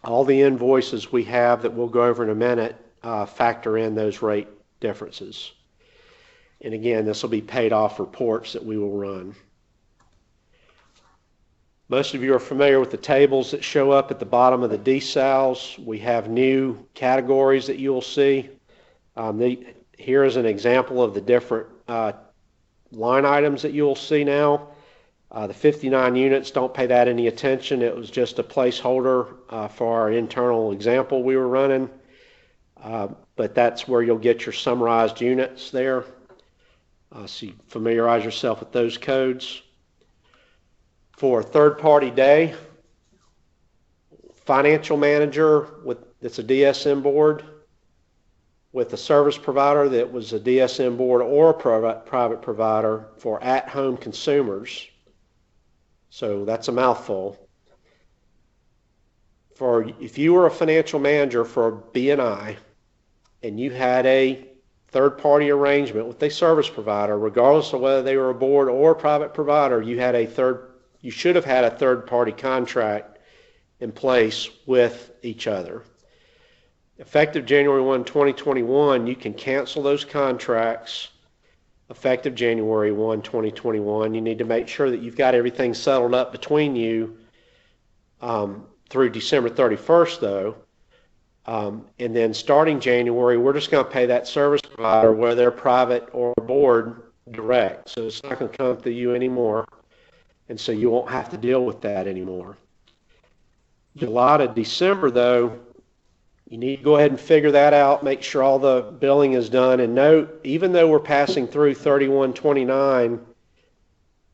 All the invoices we have that we'll go over in a minute factor in those rate differences. And again, this will be paid off reports that we will run. Most of you are familiar with the tables that show up at the bottom of the DSALs. We have new categories that you will see. Here is an example of the different line items that you will see now. The 59 units, don't pay that any attention. It was just a placeholder for our internal example we were running. But that's where you'll get your summarized units there. So you familiarize yourself with those codes. For third-party day, financial manager that's a DSN board with a service provider that was a DSN board or a private provider for at-home consumers. So that's a mouthful. If you were a financial manager for a B&I and you had a third-party arrangement with a service provider, regardless of whether they were a board or a private provider, you should have had a third-party contract in place with each other. Effective January 1, 2021, you can cancel those contracts. Effective January 1, 2021, you need to make sure that you've got everything settled up between you through December 31st, though. And then starting January, we're just going to pay that service provider, whether they're private or board, direct. So it's not going to come through you anymore. And so you won't have to deal with that anymore. July to December, though, you need to go ahead and figure that out, make sure all the billing is done. And note, even though we're passing through 3129,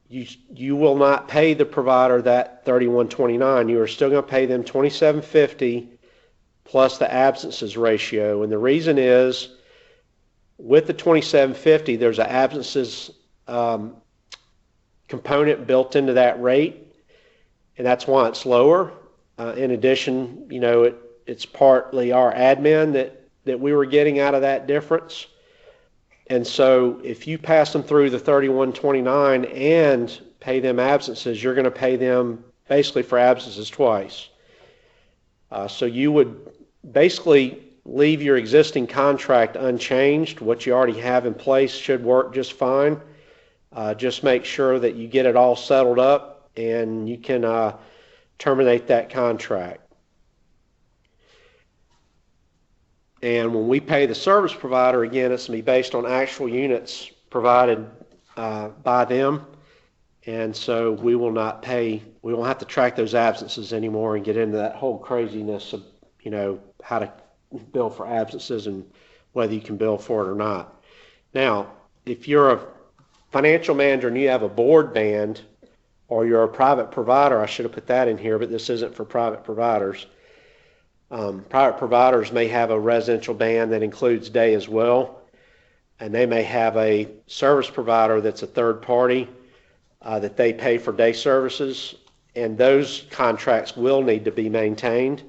you will not pay the provider that 3129. You are still going to pay them $27.50 plus the absences ratio. And the reason is, with the $27.50, there's an absences component built into that rate, and that's why it's lower. In addition, it's partly our admin that we were getting out of that difference. And so if you pass them through the 3129 and pay them absences, you're going to pay them basically for absences twice. So you would basically leave your existing contract unchanged. What you already have in place should work just fine. Just make sure that you get it all settled up and you can terminate that contract. And when we pay the service provider, again, it's going to be based on actual units provided by them. And so we won't have to track those absences anymore and get into that whole craziness of, how to bill for absences and whether you can bill for it or not. Now, if you're a financial manager and you have a board band, or you're a private provider, I should have put that in here, but this isn't for private providers. Private providers may have a residential band that includes day as well, and they may have a service provider that's a third party that they pay for day services, and those contracts will need to be maintained.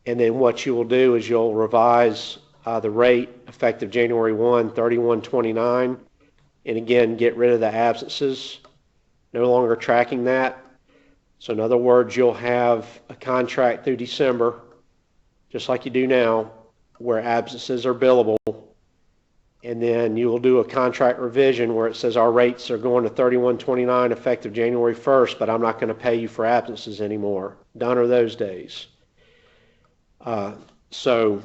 And then what you will do is you'll revise the rate effective January 1, 3129, and again, get rid of the absences, no longer tracking that. So in other words, you'll have a contract through December, just like you do now, where absences are billable. And then you will do a contract revision where it says our rates are going to 3129 effective January 1st, but I'm not going to pay you for absences anymore. Done are those days. So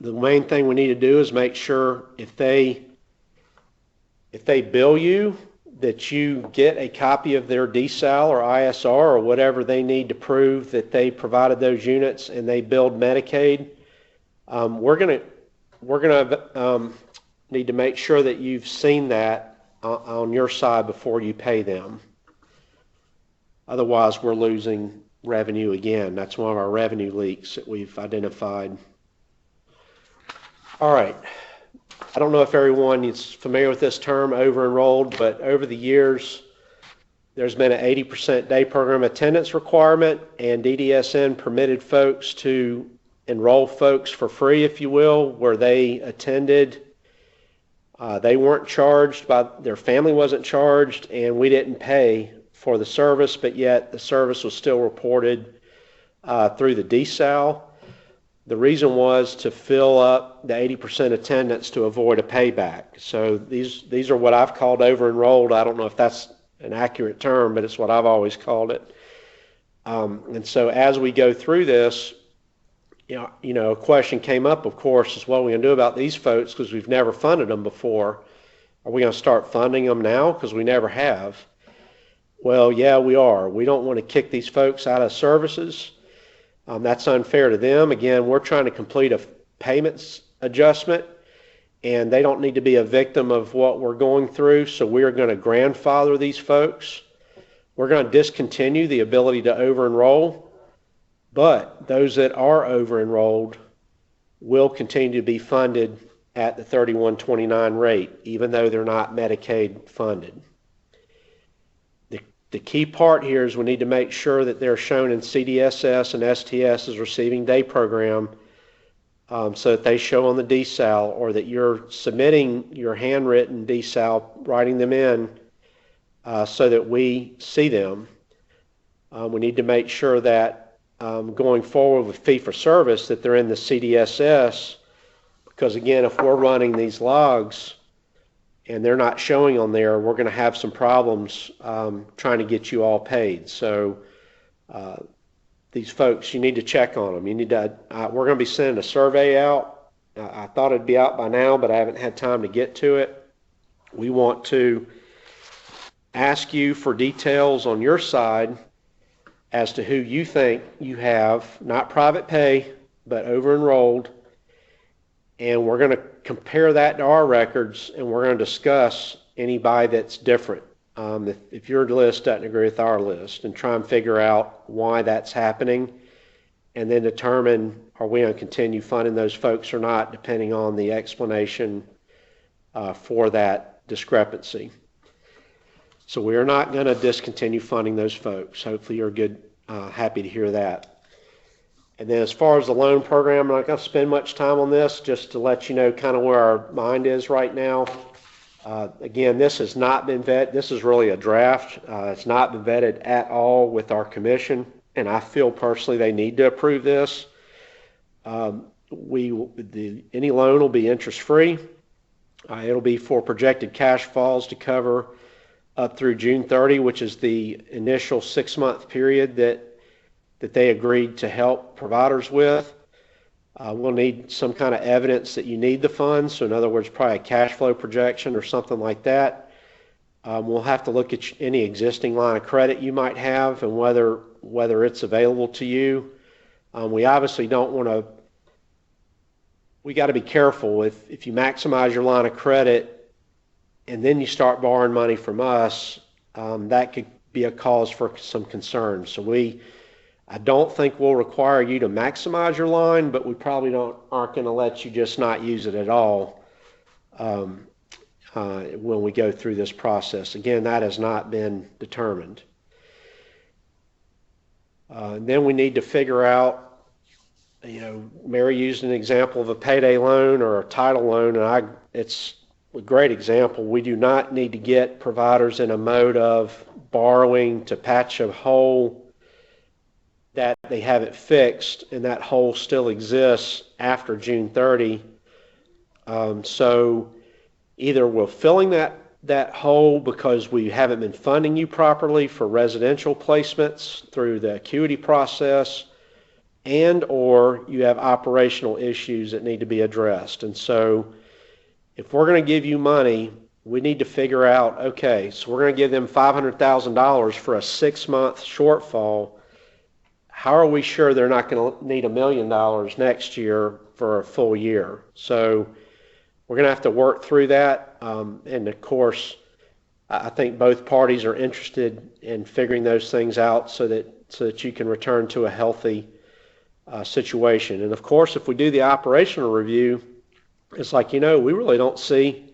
the main thing we need to do is make sure if they bill you, that you get a copy of their DSAL or ISR or whatever they need to prove that they provided those units and they billed Medicaid. We're going to need to make sure that you've seen that on your side before you pay them. Otherwise, we're losing revenue again. That's one of our revenue leaks that we've identified. All right. I don't know if everyone is familiar with this term, over-enrolled, but over the years, there's been an 80% day program attendance requirement, and DDSN permitted folks to enroll folks for free, if you will, where they attended. They weren't charged, their family wasn't charged, and we didn't pay for the service, but yet the service was still reported through the DSAL. The reason was to fill up the 80% attendance to avoid a payback. So these are what I've called over-enrolled. I don't know if that's an accurate term, but it's what I've always called it. And so as we go through this, you know, a question came up, of course, is what are we going to do about these folks because we've never funded them before. Are we going to start funding them now because we never have? Well, yeah, we are. We don't want to kick these folks out of services. That's unfair to them. Again, we're trying to complete a payments adjustment, and they don't need to be a victim of what we're going through, so we're going to grandfather these folks. We're going to discontinue the ability to over-enroll. But those that are over-enrolled will continue to be funded at the 3129 rate, even though they're not Medicaid funded. The key part here is we need to make sure that they're shown in CDSS and STS as receiving day program so that they show on the DSAL, or that you're submitting your handwritten DSAL, writing them in so that we see them. We need to make sure that going forward with fee-for-service that they're in the CDSS, because again, if we're running these logs and they're not showing on there, we're going to have some problems trying to get you all paid. So these folks, you need to check on them. You need to. We're going to be sending a survey out. I thought it'd be out by now, but I haven't had time to get to it. We want to ask you for details on your side as to who you think you have, not private pay, but over-enrolled. And we're going to compare that to our records, and we're going to discuss anybody that's different. If your list doesn't agree with our list, and try and figure out why that's happening, and then determine, are we going to continue funding those folks or not, depending on the explanation for that discrepancy. So we are not going to discontinue funding those folks. Hopefully you're happy to hear that. And then as far as the loan program, I'm not going to spend much time on this, just to let you know kind of where our mind is right now. Again, this has not been vetted. This is really a draft. It's not been vetted at all with our commission, and I feel personally they need to approve this. Any loan will be interest-free. It'll be for projected cash falls to cover up through June 30, which is the initial 6-month period that they agreed to help providers with. We'll need some kind of evidence that you need the funds. So in other words, probably a cash flow projection or something like that. We'll have to look at any existing line of credit you might have and whether it's available to you. We obviously don't want to, we got to be careful if you maximize your line of credit and then you start borrowing money from us, that could be a cause for some concern. So I don't think we'll require you to maximize your line, but we probably aren't going to let you just not use it at all when we go through this process. Again, that has not been determined. And then we need to figure out, Mary used an example of a payday loan or a title loan, and it's a great example. We do not need to get providers in a mode of borrowing to patch a hole that they have it fixed, and that hole still exists after June 30. So either we're filling that hole because we haven't been funding you properly for residential placements through the acuity process, and or you have operational issues that need to be addressed. And so if we're going to give you money, we need to figure out, okay, so we're going to give them $500,000 for a 6-month shortfall. How are we sure they're not going to need $1 million next year for a full year? So we're going to have to work through that. And of course, I think both parties are interested in figuring those things out so that you can return to a healthy situation. And of course, if we do the operational review, it's like, we really don't see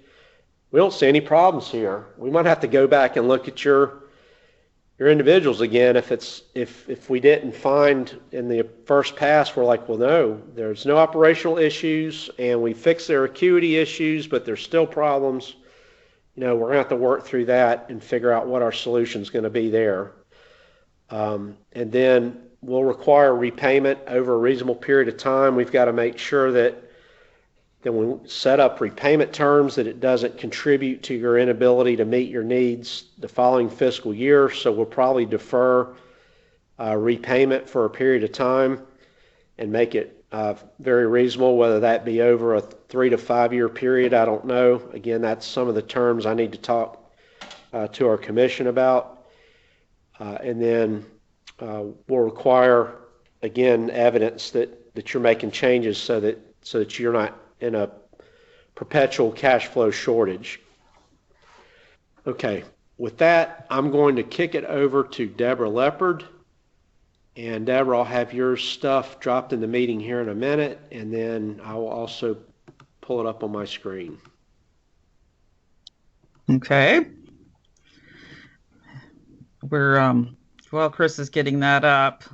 any problems here. We might have to go back and look at your your individuals again. If we didn't find in the first pass, we're like, well, no, there's no operational issues, and we fixed their acuity issues, but there's still problems. We're going to have to work through that and figure out what our solution is going to be there. And then we'll require repayment over a reasonable period of time. We've got to make sure that when we set up repayment terms, that it doesn't contribute to your inability to meet your needs the following fiscal year. So we'll probably defer repayment for a period of time and make it very reasonable, whether that be over a 3 to 5 year period. I don't know. Again, that's some of the terms I need to talk to our commission about. And then we'll require, again, evidence that you're making changes so that you're not in a perpetual cash flow shortage. Okay, with that, I'm going to kick it over to Deborah Leopard. And Deborah, I'll have your stuff dropped in the meeting here in a minute, and then I will also pull it up on my screen. Okay. We're while Chris is getting that up,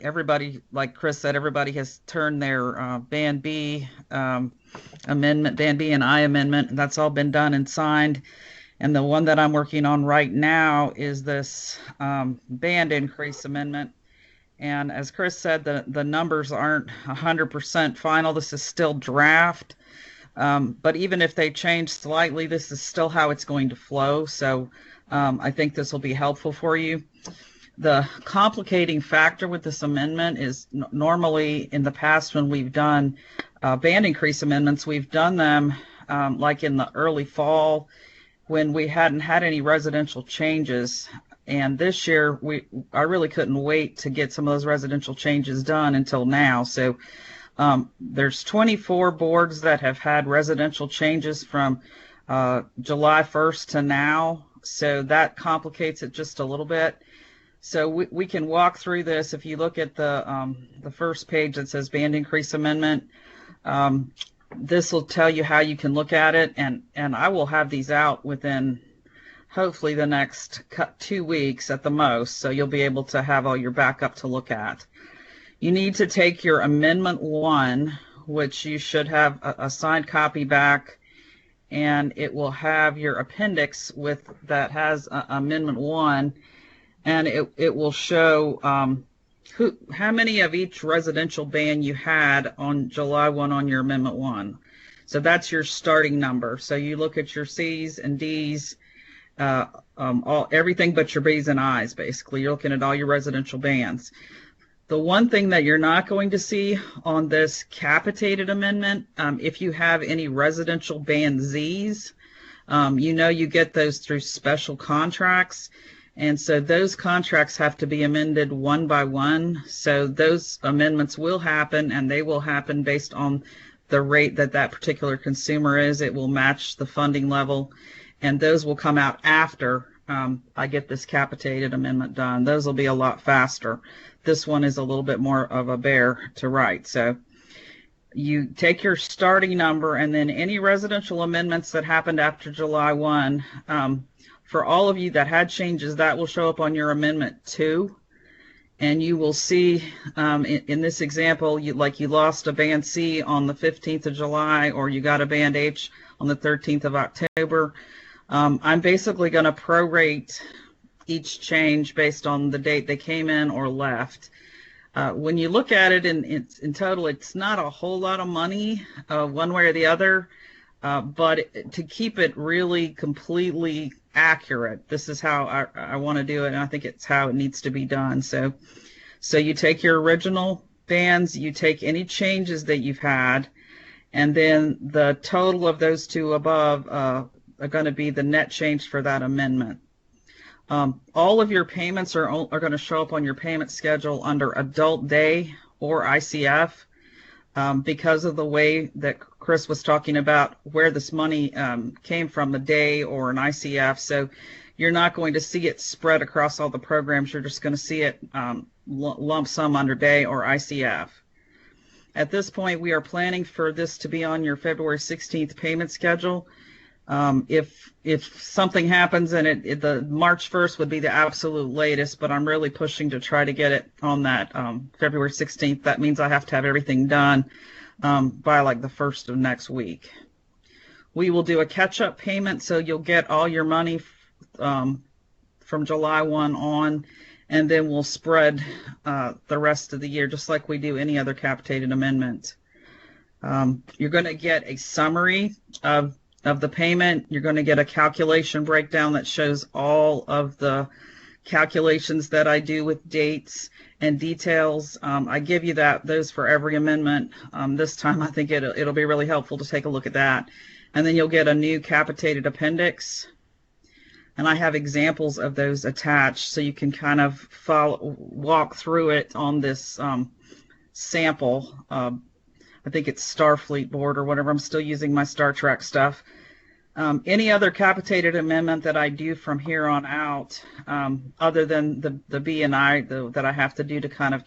everybody, like Chris said, everybody has turned their Band B amendment, Band B and I amendment, and that's all been done and signed. And the one that I'm working on right now is this band increase amendment. And as Chris said, the numbers aren't 100% final. This is still draft. But even if they change slightly, this is still how it's going to flow. So I think this will be helpful for you. The complicating factor with this amendment is normally in the past when we've done band increase amendments, we've done them like in the early fall when we hadn't had any residential changes. And this year, I really couldn't wait to get some of those residential changes done until now. So there's 24 boards that have had residential changes from July 1st to now. So that complicates it just a little bit. So we can walk through this. If you look at the first page that says band increase amendment, this will tell you how you can look at it. And I will have these out within hopefully the next 2 weeks at the most. So you'll be able to have all your backup to look at. You need to take your Amendment 1, which you should have a signed copy back, and it will have your appendix that has Amendment 1, and it will show how many of each residential ban you had on July 1 on your Amendment 1. So that's your starting number. So you look at your C's and D's, everything but your B's and I's, basically. You're looking at all your residential bans. The one thing that you're not going to see on this capitated amendment, if you have any residential ban Z's, you get those through special contracts. And so those contracts have to be amended one by one. So those amendments will happen, and they will happen based on the rate that particular consumer is. It will match the funding level, and those will come out after I get this capitated amendment done. Those will be a lot faster. This one is a little bit more of a bear to write. So you take your starting number, and then any residential amendments that happened after July 1, for all of you that had changes, that will show up on your Amendment 2. And you will see in this example, you lost a Band C on the 15th of July, or you got a Band H on the 13th of October. I'm basically going to prorate each change based on the date they came in or left. When you look at it in total, it's not a whole lot of money one way or the other, but to keep it really completely accurate, this is how I want to do it, and I think it's how it needs to be done. So you take your original bans, you take any changes that you've had, and then the total of those two above are going to be the net change for that amendment. All of your payments are going to show up on your payment schedule under Adult Day or ICF because of the way that Chris was talking about where this money came from, the day or an ICF. So you're not going to see it spread across all the programs. You're just going to see it lump sum under day or ICF. At this point, we are planning for this to be on your February 16th payment schedule. If something happens and the March 1st would be the absolute latest, but I'm really pushing to try to get it on that February 16th. That means I have to have everything done by like the 1st of next week. We will do a catch-up payment, so you'll get all your money from July 1 on, and then we'll spread the rest of the year just like we do any other capitated amendment. You're going to get a summary of the payment. You're going to get a calculation breakdown that shows all of the calculations that I do with dates and details. I give you those for every amendment. This time I think it'll be really helpful to take a look at that. And then you'll get a new capitated appendix. And I have examples of those attached so you can kind of walk through it on this sample. I think it's Starfleet board or whatever. I'm still using my Star Trek stuff. Any other capitated amendment that I do from here on out, other than the B&I that I have to do to kind of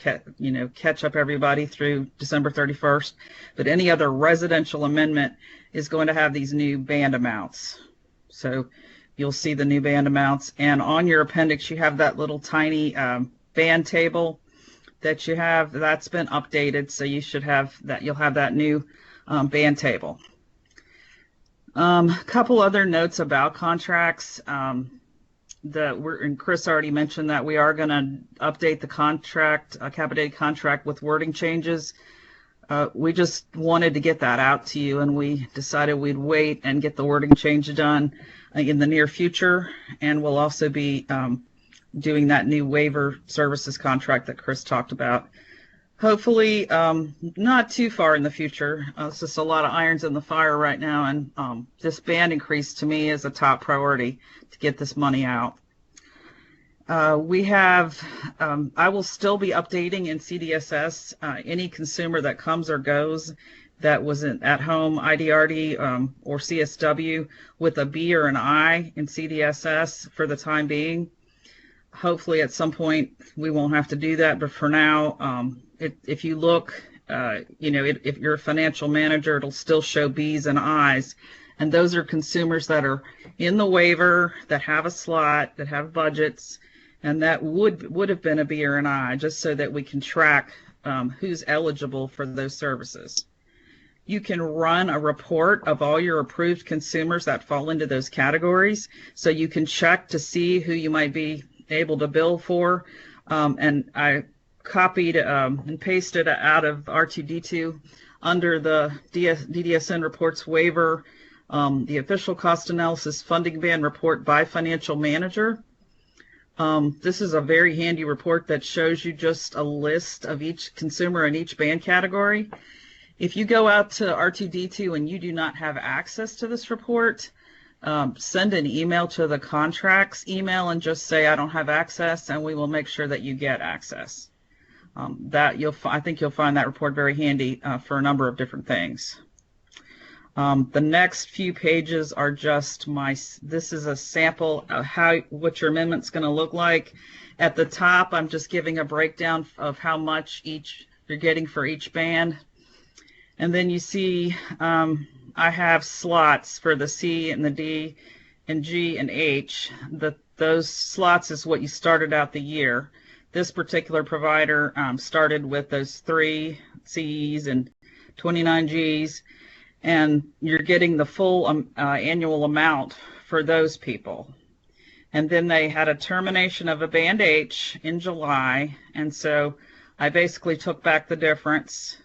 catch up everybody through December 31st, but any other residential amendment is going to have these new band amounts. So you'll see the new band amounts, and on your appendix you have that little tiny band table that you have. That's been updated, so you should have that. You'll have that new band table. Couple other notes about contracts. And Chris already mentioned that we are going to update the contract, capitated contract, with wording changes. We just wanted to get that out to you, and we decided we'd wait and get the wording change done in the near future. And we'll also be doing that new waiver services contract that Chris talked about. Hopefully not too far in the future. It's just a lot of irons in the fire right now, and this band increase to me is a top priority to get this money out. I will still be updating in CDSS any consumer that comes or goes that was at home IDRD or CSW with a B or an I in CDSS for the time being. Hopefully at some point we won't have to do that, but for now, if you look, if you're a financial manager, it'll still show B's and I's, and those are consumers that are in the waiver, that have a slot, that have budgets, and that would have been a B or an I, just so that we can track who's eligible for those services. You can run a report of all your approved consumers that fall into those categories, so you can check to see who you might be able to bill for. And I copied and pasted out of R2D2 under the DSN reports waiver, the official cost analysis funding band report by financial manager. This is a very handy report that shows you just a list of each consumer in each band category. If you go out to R2D2 and you do not have access to this report, send an email to the contracts email and just say I don't have access, and we will make sure that you get access. I think you'll find that report very handy for a number of different things. The next few pages are just this is a sample of what your amendment's going to look like. At the top, I'm just giving a breakdown of how much you're getting for each band. And then you see I have slots for the C and the D and G and H. Those slots is what you started out the year. This particular provider started with those 3 C's and 29 G's, and you're getting the full annual amount for those people. And then they had a termination of a Band H in July, and so I basically took back the difference.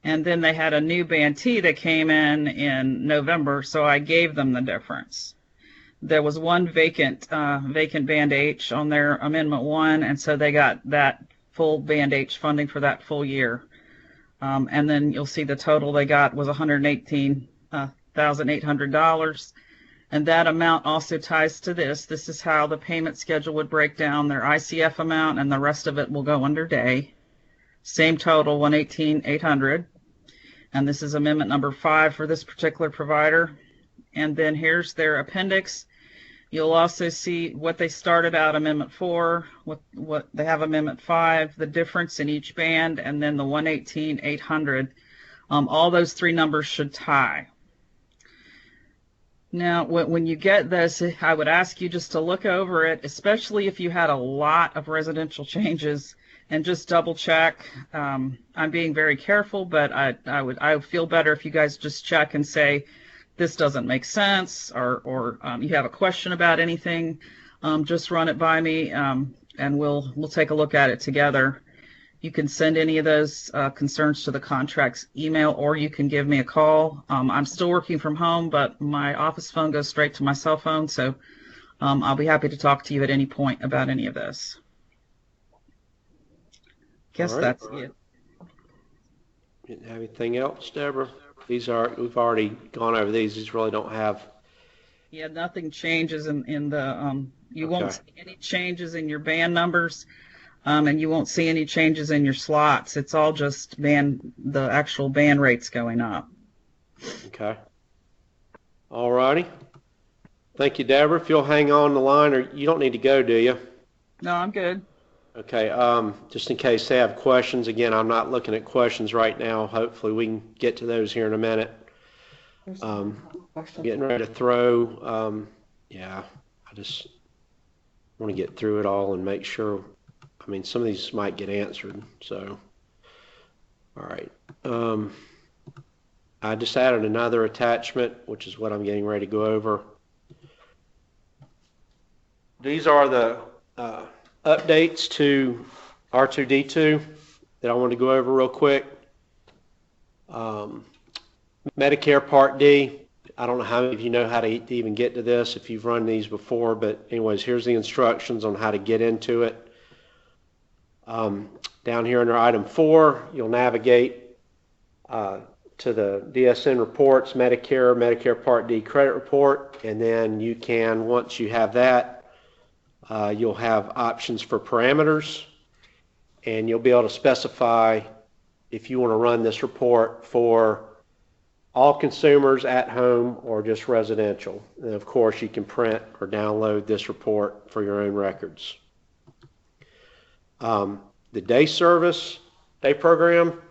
And then they had a new Band T that came in November, so I gave them the difference. There was one vacant Band H on their Amendment 1, and so they got that full Band H funding for that full year. And then you'll see the total they got was $118,800. And that amount also ties to this. This is how the payment schedule would break down their ICF amount, and the rest of it will go under day. Same total, $118,800. And this is amendment number 5 for this particular provider. And then here's their appendix. You'll also see what they started out Amendment 4, what they have Amendment 5, the difference in each band, and then the $118,800. All those 3 numbers should tie. Now, when you get this, I would ask you just to look over it, especially if you had a lot of residential changes, and just double check. I'm being very careful, but I would feel better if you guys just check and say, this doesn't make sense, or you have a question about anything, just run it by me, and we'll take a look at it together. You can send any of those concerns to the contracts email, or you can give me a call. I'm still working from home, but my office phone goes straight to my cell phone, so I'll be happy to talk to you at any point about any of this. Guess that's it. Didn't have anything else, Deborah? We've already gone over these. These really don't have. Yeah, nothing changes in the, you Okay. won't see any changes in your band numbers, and you won't see any changes in your slots. It's all just the actual band rates going up. Okay. All righty. Thank you, Deborah. If you'll hang on the line, or you don't need to go, do you? No, I'm good. Okay. Just in case they have questions, again, I'm not looking at questions right now. Hopefully we can get to those here in a minute. Getting ready to throw. Yeah, I just want to get through it all and make sure. I mean, some of these might get answered. So, all right. I just added another attachment, which is what I'm getting ready to go over. These are the updates to R2D2 that I want to go over real quick. Medicare Part D. I don't know how many of you know how to even get to this if you've run these before, but anyways, here's the instructions on how to get into it. Down here under item 4, you'll navigate to the DSN reports, Medicare Part D credit report, and then you can, once you have that, you'll have options for parameters, and you'll be able to specify if you want to run this report for all consumers at home or just residential. And of course, you can print or download this report for your own records. The day program,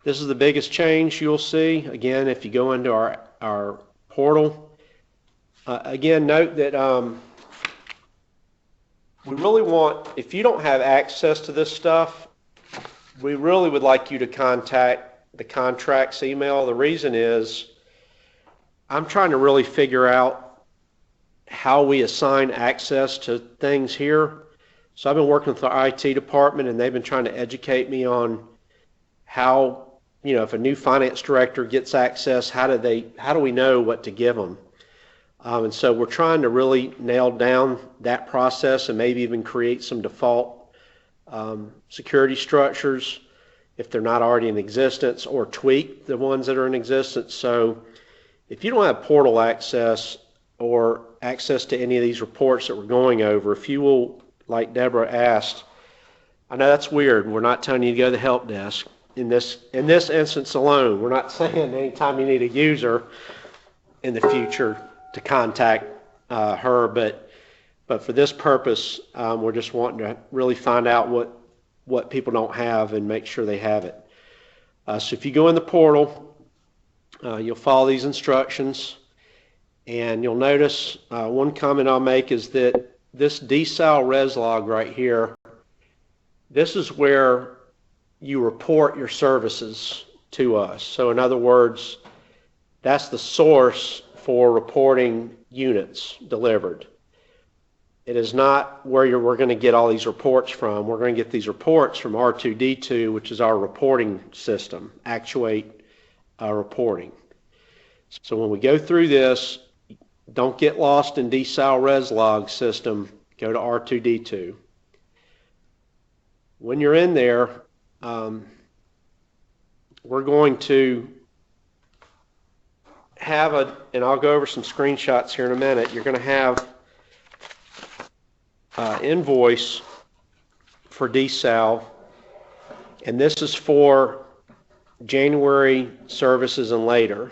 this is the biggest change you'll see. Again, if you go into our portal, again, note that we really want, if you don't have access to this stuff, we really would like you to contact the contracts email. The reason is I'm trying to really figure out how we assign access to things here. So I've been working with our IT department, and they've been trying to educate me on how, if a new finance director gets access, how do we know what to give them? And so we're trying to really nail down that process and maybe even create some default security structures if they're not already in existence, or tweak the ones that are in existence. So if you don't have portal access or access to any of these reports that we're going over, if you will, like Deborah asked, I know that's weird. We're not telling you to go to the help desk. In this instance alone, we're not saying anytime you need a user in the future to contact her, but for this purpose, we're just wanting to really find out what people don't have and make sure they have it. So if you go in the portal, you'll follow these instructions, and you'll notice one comment I'll make is that this DSAL res log right here, this is where you report your services to us. So in other words, that's the source for reporting units delivered. It is not where we're going to get all these reports from. We're going to get these reports from R2D2, which is our reporting system, Actuate reporting. So when we go through this, don't get lost in DSAL res log system. Go to R2D2. When you're in there, we're going to have and I'll go over some screenshots here in a minute. You're going to have invoice for DSAL, and this is for January services and later.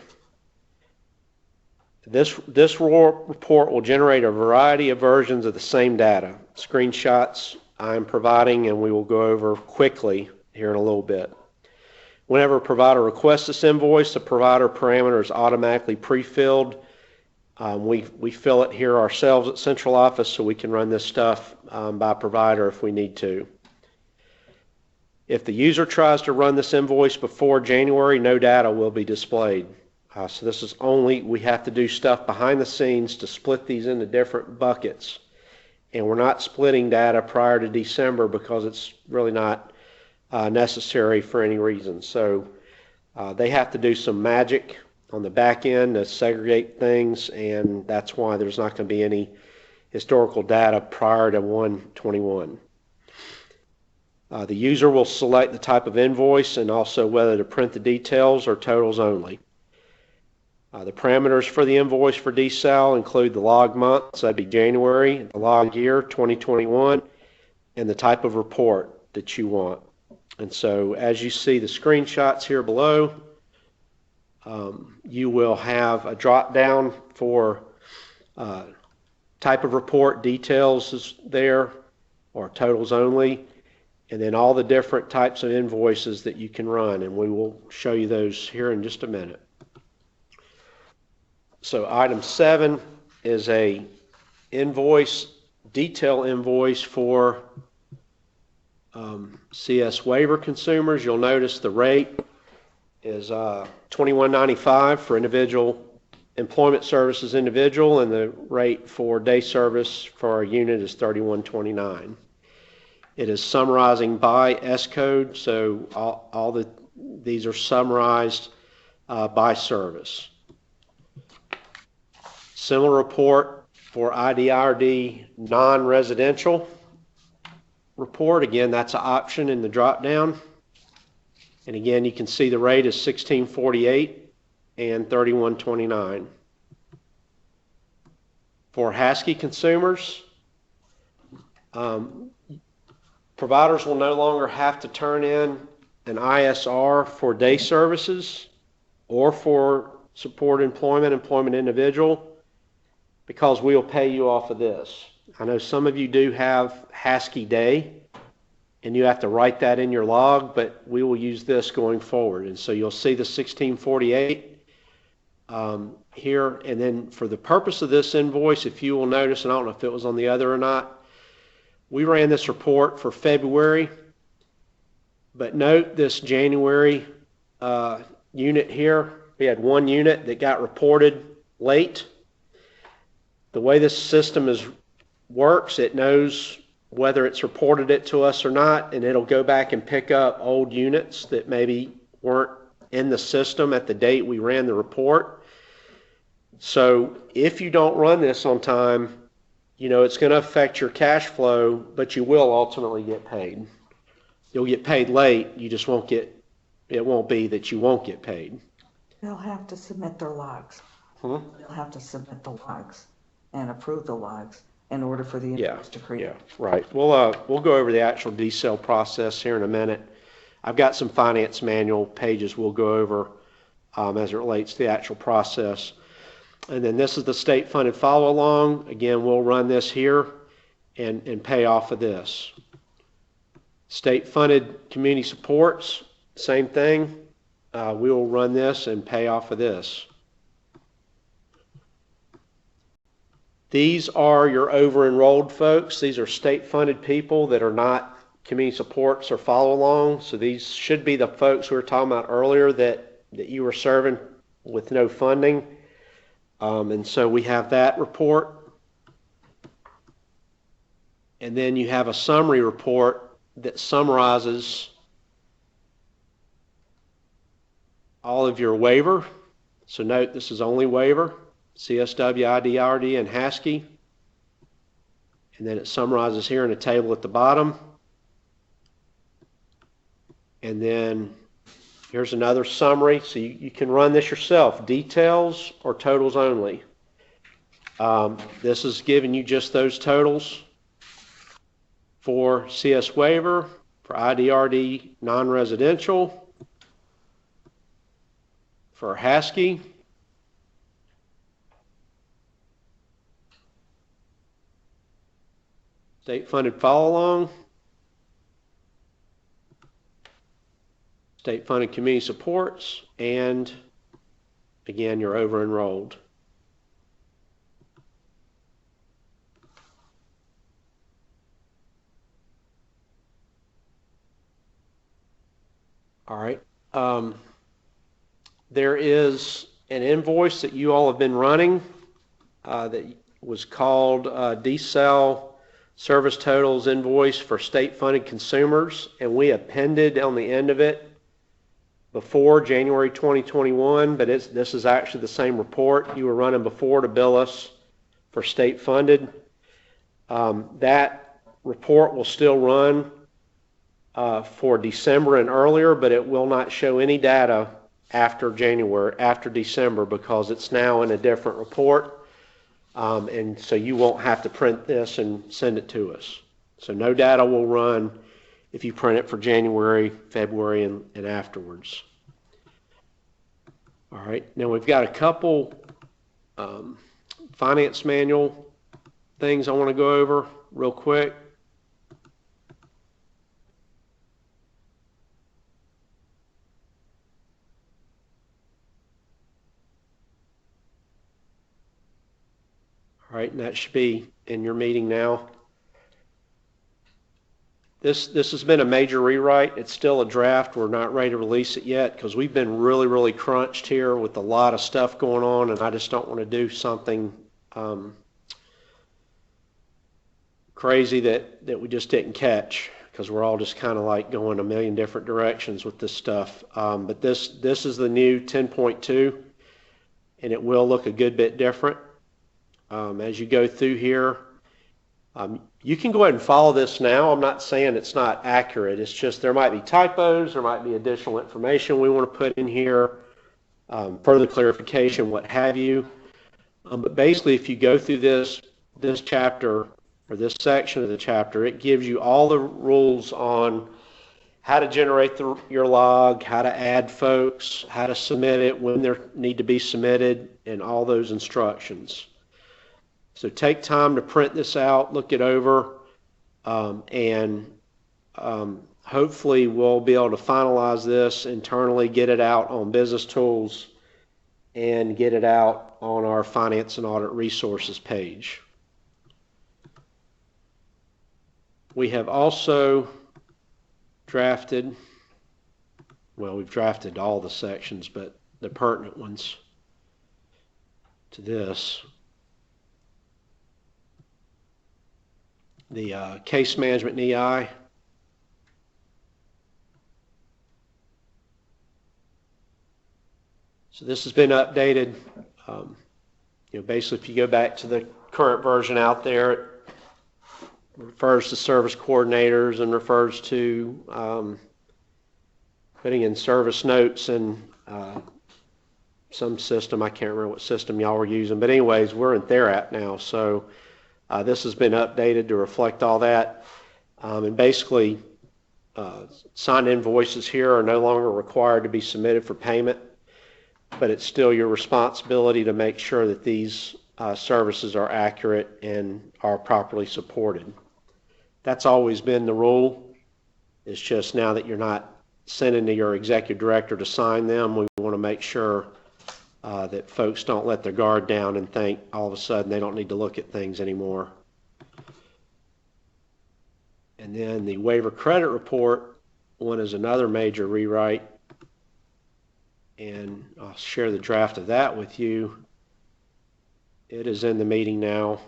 This report will generate a variety of versions of the same data. Screenshots I'm providing, and we will go over quickly here in a little bit. Whenever a provider requests this invoice, the provider parameter is automatically pre-filled We fill it here ourselves at central office, so we can run this stuff by provider if we need to. If the user tries to run this invoice before January, no data will be displayed. So this is only, we have to do stuff behind the scenes to split these into different buckets. And we're not splitting data prior to December because it's really not necessary for any reason. So they have to do some magic on the back end to segregate things, and that's why there's not going to be any historical data prior to 1/21. The user will select the type of invoice and also whether to print the details or totals only. The parameters for the invoice for DSAL include the log month, so that'd be January, the log year, 2021, and the type of report that you want. And so as you see the screenshots here below, you will have a drop down for type of report, details is there, or totals only, and then all the different types of invoices that you can run, and we will show you those here in just a minute. So item 7 is a invoice, detail invoice for CS waiver consumers. You'll notice the rate is $21.95 for individual employment services individual, and the rate for day service for our unit is $31.29. It is summarizing by S code, so these are summarized by service. Similar report for IDRD non-residential report. Again, that's an option in the drop down. And again, you can see the rate is $16.48 and $31.29. For HASKI consumers, providers will no longer have to turn in an ISR for day services or for support employment individual, because we'll pay you off of this. I know some of you do have HASKI day, and you have to write that in your log, but we will use this going forward. And so you'll see the $16.48 here. And then for the purpose of this invoice, if you will notice, and I don't know if it was on the other or not, we ran this report for February, but note this January unit here. We had one unit that got reported late. The way this system works, it knows whether it's reported it to us or not, and it'll go back and pick up old units that maybe weren't in the system at the date we ran the report. So if you don't run this on time, it's going to affect your cash flow, but you will ultimately get paid. You'll get paid late, you just won't get, it won't be that you won't get paid. They'll have to submit their logs. They'll have to submit the logs and approve the logs in order for the invoice to create. Yeah, right. We'll go over the actual DSAL process here in a minute. I've got some finance manual pages we'll go over as it relates to the actual process. And then this is the state-funded follow-along. Again, we'll run this here and pay off of this. State-funded community supports, same thing. We will run this and pay off of this. These are your over-enrolled folks. These are state-funded people that are not community supports or follow-along. So these should be the folks we were talking about earlier that you were serving with no funding. And so we have that report. And then you have a summary report that summarizes all of your waiver. So note this is only waiver. CSW, IDRD, and HASKI. And then it summarizes here in a table at the bottom. And then here's another summary. So you can run this yourself, details or totals only. This is giving you just those totals for CS waiver, for IDRD non-residential, for HASKI, state-funded follow-along, state-funded community supports, and again, you're over-enrolled. All right. There is an invoice that you all have been running that was called DSL Service Totals Invoice for State-Funded Consumers, and we appended on the end of it before January 2021, but this is actually the same report you were running before to bill us for state-funded. That report will still run for December and earlier, but it will not show any data after December, because it's now in a different report. And so you won't have to print this and send it to us. So no data will run if you print it for January, February, and afterwards. All right, now we've got a couple finance manual things I want to go over real quick. All right, and that should be in your meeting now. This has been a major rewrite. It's still a draft. We're not ready to release it yet because we've been really crunched here with a lot of stuff going on, and I just don't want to do something crazy that we just didn't catch, because we're all just kind of like going a million different directions with this stuff. But this is the new 10.2, and it will look a good bit different. As you go through here, you can go ahead and follow this now. I'm not saying it's not accurate. It's just there might be typos, there might be additional information we want to put in here, further clarification, what have you. But basically, if you go through this chapter, or this section of the chapter, it gives you all the rules on how to generate your log, how to add folks, how to submit it, when they need to be submitted, and all those instructions. So take time to print this out, look it over, and hopefully we'll be able to finalize this internally, get it out on Business Tools, and get it out on our Finance and Audit Resources page. We have also drafted, well, we've drafted all the sections, but the pertinent ones to this. The case management and EI. So this has been updated. Basically, if you go back to the current version out there, it refers to service coordinators and refers to putting in service notes and some system. I can't remember what system y'all were using, but anyways, we're in Therapp now, so this has been updated to reflect all that. And basically, signed invoices here are no longer required to be submitted for payment, but it's still your responsibility to make sure that these services are accurate and are properly supported. That's always been the rule. It's just now that you're not sending to your executive director to sign them, we want to make sure that folks don't let their guard down and think all of a sudden they don't need to look at things anymore. And then the waiver credit report one is another major rewrite, and I'll share the draft of that with you. It is in the meeting now.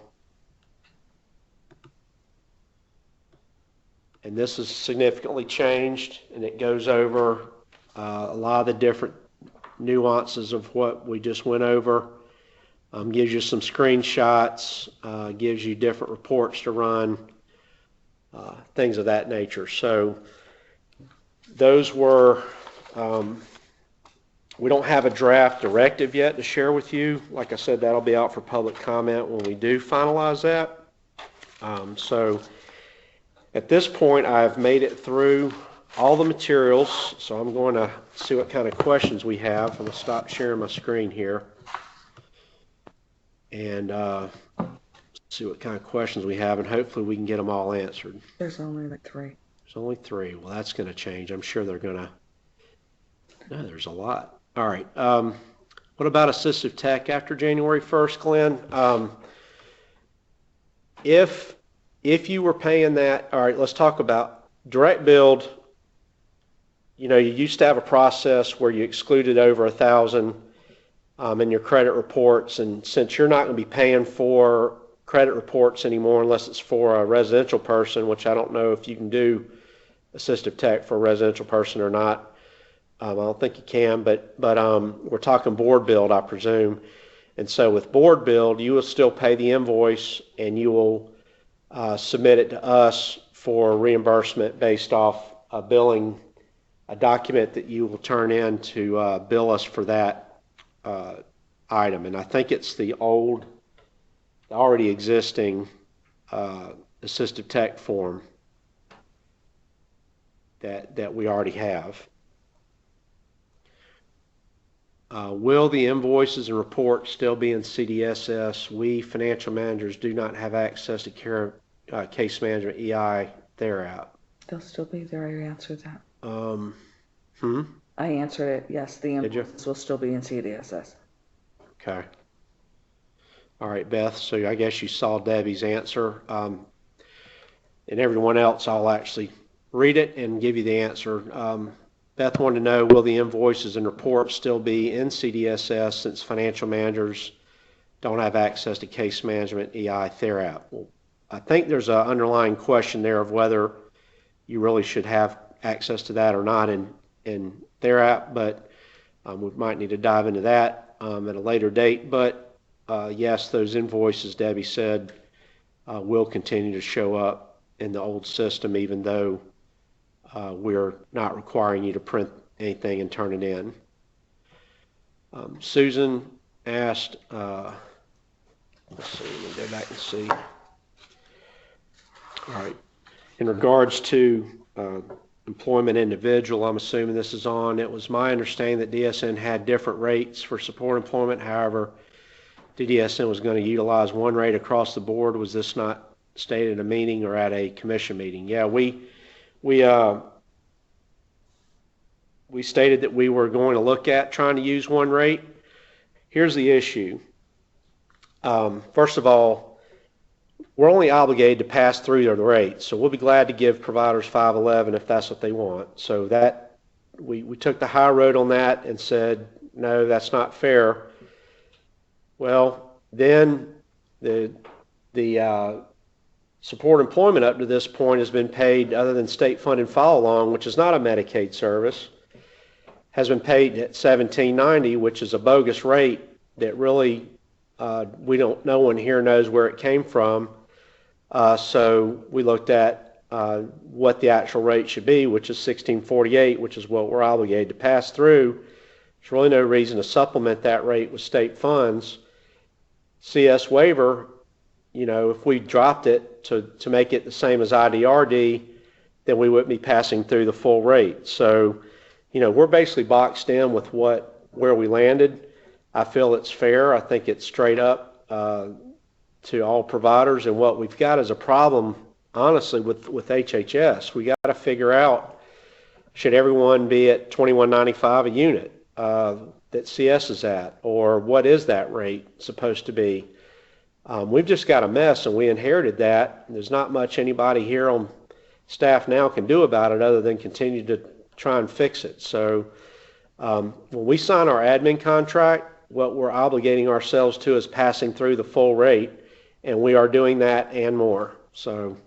And this is significantly changed, and it goes over a lot of the different nuances of what we just went over. Gives you some screenshots, gives you different reports to run, things of that nature. So those were, we don't have a draft directive yet to share with you. Like I said, that'll be out for public comment when we do finalize that. So at this point, I've made it through all the materials, so I'm going to see what kind of questions we have. I'm going to stop sharing my screen here and see what kind of questions we have, and hopefully we can get them all answered. There's only like 3. There's only 3. Well, that's going to change. I'm sure they're going to. No, there's a lot. All right. What about assistive tech after January 1st, Glenn? If you were paying that, all right, let's talk about direct billed. you used to have a process where you excluded over 1,000 in your credit reports, and since you're not going to be paying for credit reports anymore unless it's for a residential person, which I don't know if you can do assistive tech for a residential person or not. I don't think you can, but we're talking board billed, I presume. And so with board billed, you will still pay the invoice, and you will submit it to us for reimbursement based off a billing, a document that you will turn in to bill us for that item. And I think it's the already existing assistive tech form that we already have. Will the invoices and reports still be in CDSS? We financial managers do not have access to case management EI thereout. They'll still be there. I answered that. I answered it. Yes, the invoices will still be in CDSS. Okay. All right, Beth. So I guess you saw Debbie's answer. And everyone else, I'll actually read it and give you the answer. Beth wanted to know, will the invoices and reports still be in CDSS since financial managers don't have access to case management EI thereout? Well, I think there's an underlying question there of whether you really should have access to that or not in thereout, but we might need to dive into that at a later date. But yes, those invoices, Debbie said, will continue to show up in the old system, even though we're not requiring you to print anything and turn it in. Susan asked, let's see, let me go back and see. All right. In regards to employment individual, I'm assuming this is on. It was my understanding that DSN had different rates for support employment. However, DSN was going to utilize one rate across the board. Was this not stated in a meeting or at a commission meeting? Yeah, we stated that we were going to look at trying to use one rate. Here's the issue. First of all, we're only obligated to pass through the rates, so we'll be glad to give providers 511 if that's what they want. So that we took the high road on that and said, no, that's not fair. Well, then the support employment up to this point has been paid, other than state-funded follow-along, which is not a Medicaid service, has been paid at $17.90, which is a bogus rate that really no one here knows where it came from. So we looked at what the actual rate should be, which is $16.48, which is what we're obligated to pass through. There's really no reason to supplement that rate with state funds. CS waiver, if we dropped it to make it the same as IDRD, then we wouldn't be passing through the full rate. So, we're basically boxed in with where we landed. I feel it's fair. I think it's straight up to all providers. And what we've got is a problem, honestly, with HHS. We got to figure out, should everyone be at $21.95 a unit that CS is at, or what is that rate supposed to be? We've just got a mess, and we inherited that. There's not much anybody here on staff now can do about it other than continue to try and fix it. So when we sign our admin contract, what we're obligating ourselves to is passing through the full rate, and we are doing that and more. So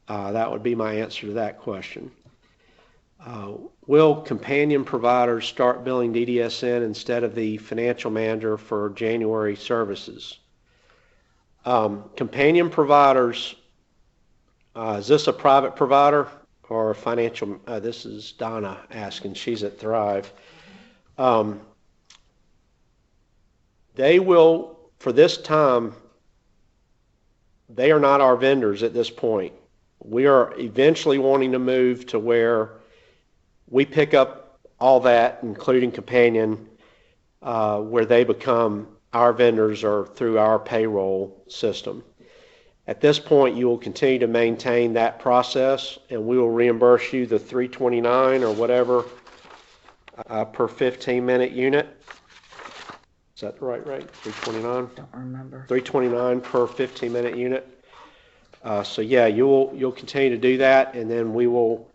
that would be my answer to that question. Will companion providers start billing DDSN instead of the financial manager for January services? Companion providers, is this a private provider or a financial? This is Donna asking. She's at Thrive. They will, for this time, they are not our vendors at this point. We are eventually wanting to move to where we pick up all that, including companion, where they become our vendors or through our payroll system. At this point, you will continue to maintain that process, and we will reimburse you the $329 or whatever per 15-minute unit. Is that the right rate? $329? Don't remember. $329 per 15-minute unit. So yeah, you'll continue to do that, and then we will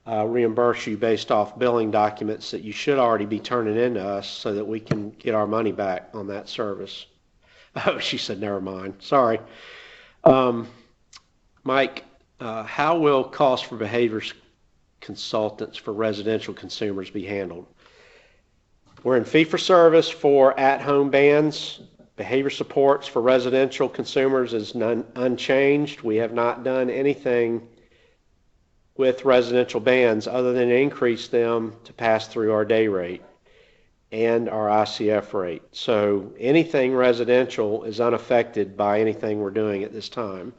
reimburse you based off billing documents that you should already be turning into us so that we can get our money back on that service. Oh, she said, never mind. Sorry. Mike, how will cost for behavior consultants for residential consumers be handled? We're in fee-for-service for at-home bans. Behavior supports for residential consumers is unchanged. We have not done anything with residential bans other than increase them to pass through our day rate and our ICF rate. So anything residential is unaffected by anything we're doing at this time.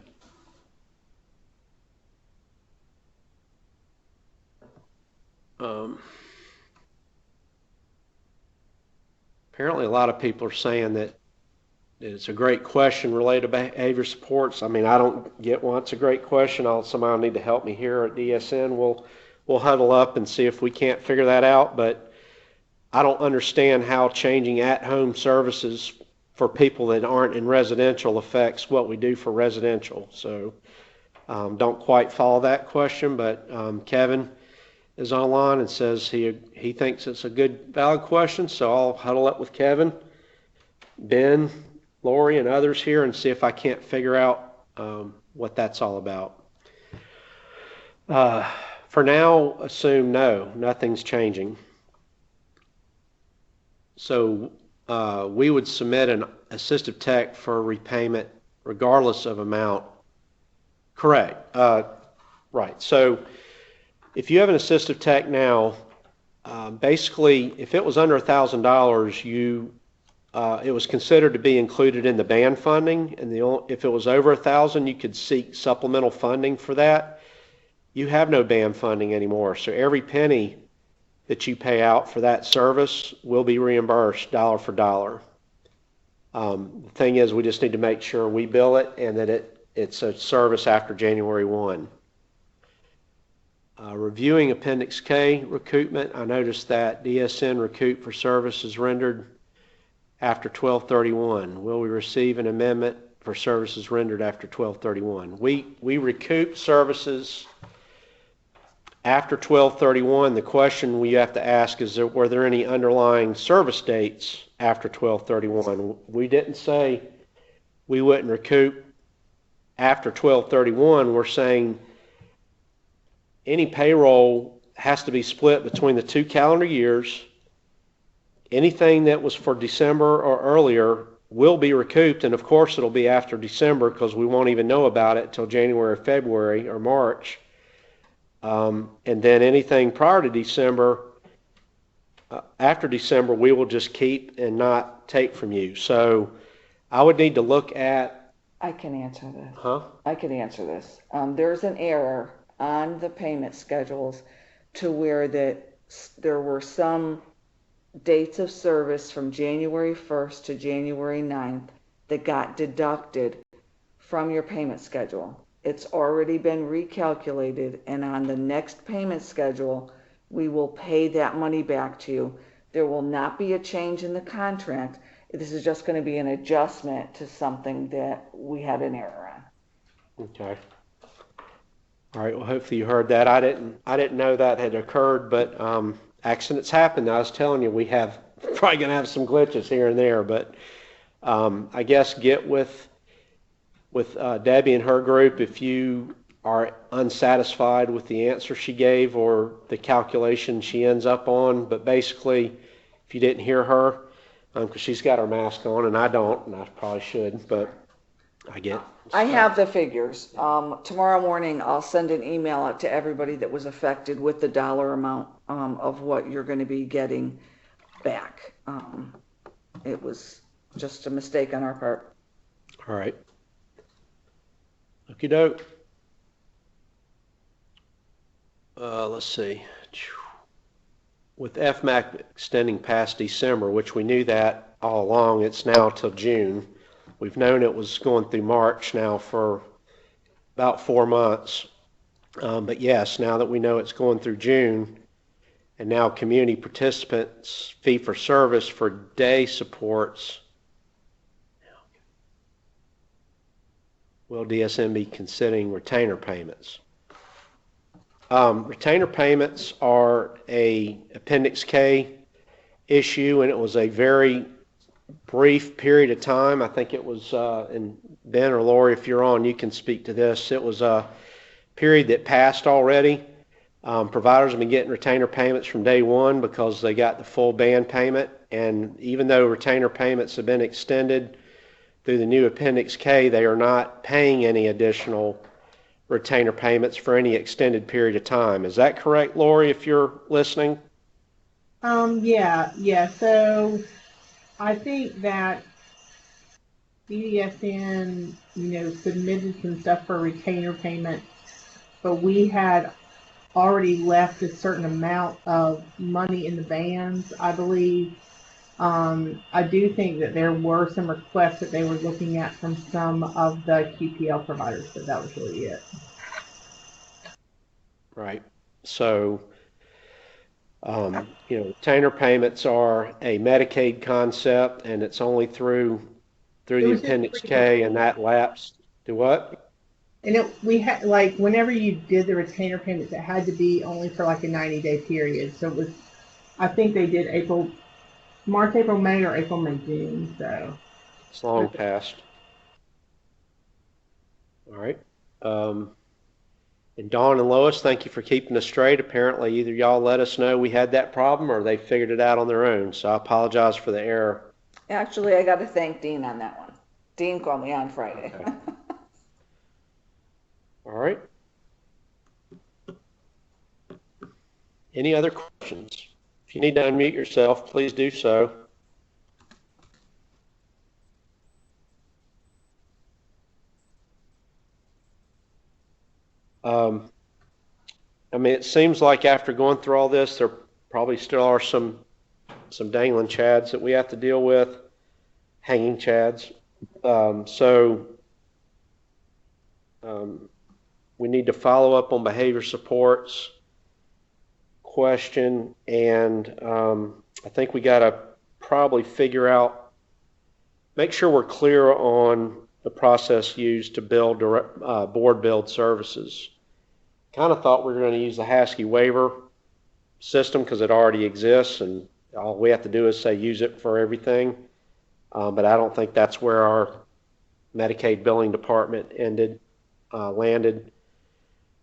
Apparently a lot of people are saying that it's a great question related to behavior supports. I mean, I don't get why it's a great question. Somebody will need to help me here at DSN. We'll huddle up and see if we can't figure that out, but I don't understand how changing at-home services for people that aren't in residential affects what we do for residential. So don't quite follow that question, but Kevin is online and says he thinks it's a good, valid question, so I'll huddle up with Kevin, Ben, Lori, and others here and see if I can't figure out what that's all about. For now, assume no, nothing's changing. So we would submit an assistive tech for repayment regardless of amount. Correct. Right. So if you have an assistive tech now, basically, if it was under $1,000, it was considered to be included in the band funding, and if it was over $1,000, you could seek supplemental funding for that. You have no band funding anymore, so every penny that you pay out for that service will be reimbursed dollar for dollar. The thing is, we just need to make sure we bill it and that it's a service after January 1. Reviewing Appendix K recoupment, I noticed that DSN recoup for services rendered after 12/31. Will we receive an amendment for services rendered after 12/31? We recoup services after 12/31. The question we have to ask is, were there any underlying service dates after 12/31? We didn't say we wouldn't recoup after 12/31. We're saying any payroll has to be split between the 2 calendar years. Anything that was for December or earlier will be recouped, and of course it'll be after December because we won't even know about it until January, February, or March. And then anything prior to December, after December, we will just keep and not take from you. So I would need to look at... I can answer this. Huh? I can answer this. There's an error on the payment schedules to where there were some dates of service from January 1st to January 9th that got deducted from your payment schedule. It's already been recalculated, and on the next payment schedule, we will pay that money back to you. There will not be a change in the contract. This is just going to be an adjustment to something that we had an error on. Okay. All right. Well, hopefully you heard that. I didn't know that had occurred, but accidents happen. I was telling you, we have probably going to have some glitches here and there, but I guess get with Debbie and her group if you are unsatisfied with the answer she gave or the calculation she ends up on. But basically, if you didn't hear her, because she's got her mask on and I don't, and I probably should, but I have the figures. Tomorrow morning I'll send an email out to everybody that was affected with the dollar amount of what you're going to be getting back. It was just a mistake on our part. All right. Okie doke. Let's see. With FMAC extending past December, which we knew that all along, it's now till June. We've known it was going through March now for about 4 months. But yes, now that we know it's going through June, and now community participants fee for service for day supports, will DSN be considering retainer payments? Retainer payments are a Appendix K issue, and it was a very brief period of time. I think it was, and Ben or Lori, if you're on, you can speak to this. It was a period that passed already. Providers have been getting retainer payments from day one because they got the full band payment, and even though retainer payments have been extended through the new Appendix K, they are not paying any additional retainer payments for any extended period of time. Is that correct, Lori, if you're listening? Yeah. So I think that DSN, submitted some stuff for retainer payment, but we had already left a certain amount of money in the bands, I believe. I do think that there were some requests that they were looking at from some of the QPL providers, but that was really it. Right. So, retainer payments are a Medicaid concept, and it's only through the Appendix K, and that lapsed. Do what? And we had, like, whenever you did the retainer payments, it had to be only for like a 90-day period. So it was, I think they did March, April, May, or April, May, June. So it's long past. All right. And Dawn and Lois, thank you for keeping us straight. Apparently, either y'all let us know we had that problem or they figured it out on their own. So I apologize for the error. Actually, I got to thank Dean on that one. Dean called me on Friday. Okay. All right. Any other questions? If you need to unmute yourself, please do so. It seems like after going through all this, there probably still are some dangling chads that we have to deal with, hanging chads. We need to follow up on behavior supports question, and I think we got to probably make sure we're clear on the process used to build board build services. Kind of thought we were going to use the Husky Waiver system because it already exists, and all we have to do is say use it for everything. But I don't think that's where our Medicaid billing department landed.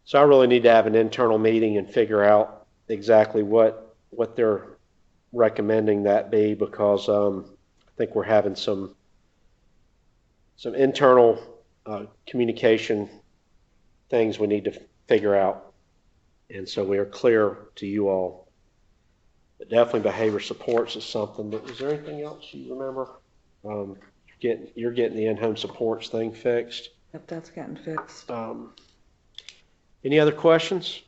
So I really need to have an internal meeting and figure out exactly what they're recommending that be, because I think we're having some internal communication things we need to figure out, and so we are clear to you all. But definitely behavior supports is something. But is there anything else you remember? You're getting the in-home supports thing fixed. Yep, that's getting fixed. Any other questions?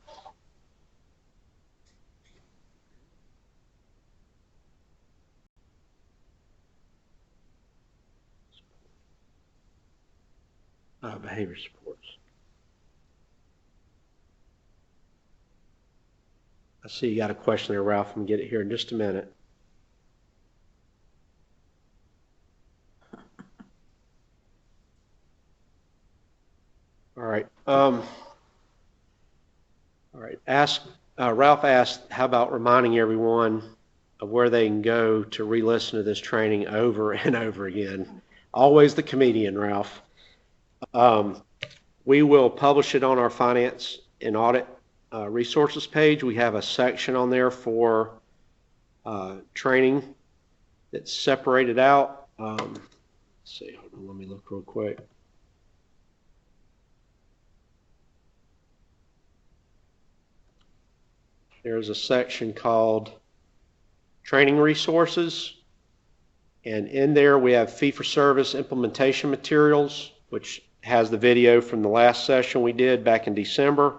Behavior supports. I see you got a question there, Ralph. I'm going to get it here in just a minute. All right. Ralph asked, how about reminding everyone of where they can go to re-listen to this training over and over again? Always the comedian, Ralph. We will publish it on our finance and audit resources page. We have a section on there for training that's separated out. Let's see, hold on, let me look real quick. There's a section called Training Resources, and in there we have fee-for-service implementation materials, which has the video from the last session we did back in December,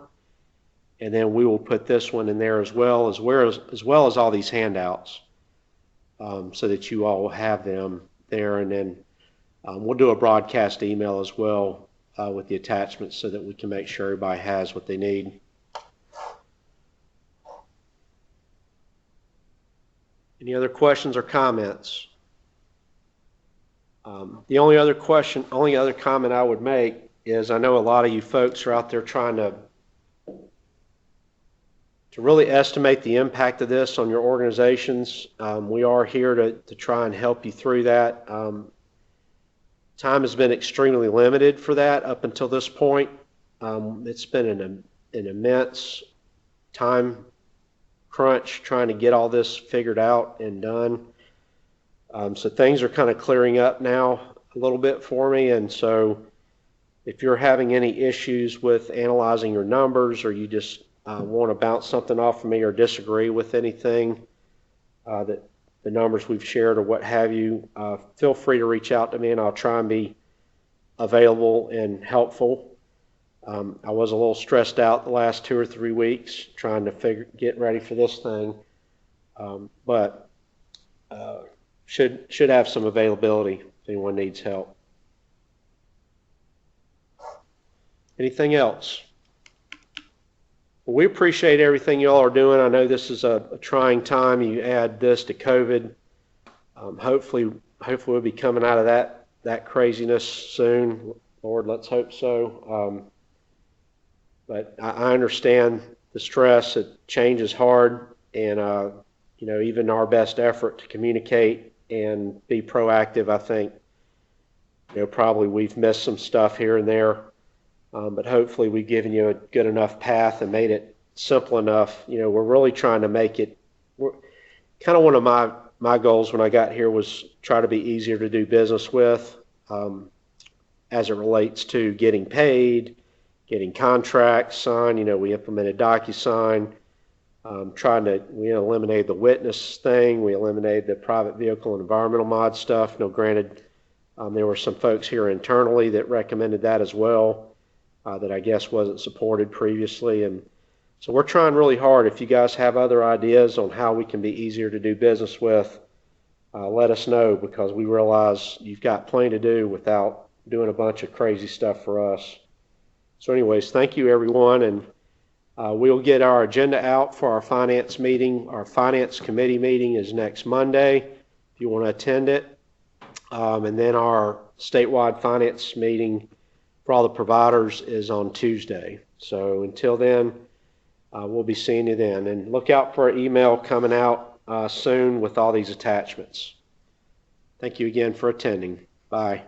and then we will put this one in there as well as all these handouts, so that you all will have them there, and then we'll do a broadcast email as well with the attachments so that we can make sure everybody has what they need. Any other questions or comments? The only other comment I would make is, I know a lot of you folks are out there trying to to really estimate the impact of this on your organizations. We are here to try and help you through that. Time has been extremely limited for that up until this point. It's been an immense time crunch trying to get all this figured out and done. So things are kind of clearing up now a little bit for me, and so if you're having any issues with analyzing your numbers, or you just want to bounce something off of me or disagree with anything that the numbers we've shared or what have you, feel free to reach out to me and I'll try and be available and helpful. I was a little stressed out the last 2 or 3 weeks trying to get ready for this thing, but should have some availability if anyone needs help. Anything else? Well, we appreciate everything y'all are doing. I know this is a trying time. You add this to COVID. Hopefully we'll be coming out of that craziness soon. Lord, let's hope so. But I understand the stress. Change is hard, and even our best effort to communicate and be proactive, I think, probably we've missed some stuff here and there. But hopefully we've given you a good enough path and made it simple enough. We're really trying to make it, kind of one of my goals when I got here was try to be easier to do business with as it relates to getting paid, getting contracts signed. We implemented DocuSign, we eliminated the witness thing. We eliminated the private vehicle and environmental mod stuff. Granted, there were some folks here internally that recommended that as well. That I guess wasn't supported previously. And so we're trying really hard. If you guys have other ideas on how we can be easier to do business with, let us know, because we realize you've got plenty to do without doing a bunch of crazy stuff for us. So anyways, thank you everyone, and we'll get our agenda out for our finance meeting. Our finance committee meeting is next Monday if you want to attend it. And then our statewide finance meeting for all the providers is on Tuesday. So until then, we'll be seeing you then. And look out for an email coming out soon with all these attachments. Thank you again for attending. Bye.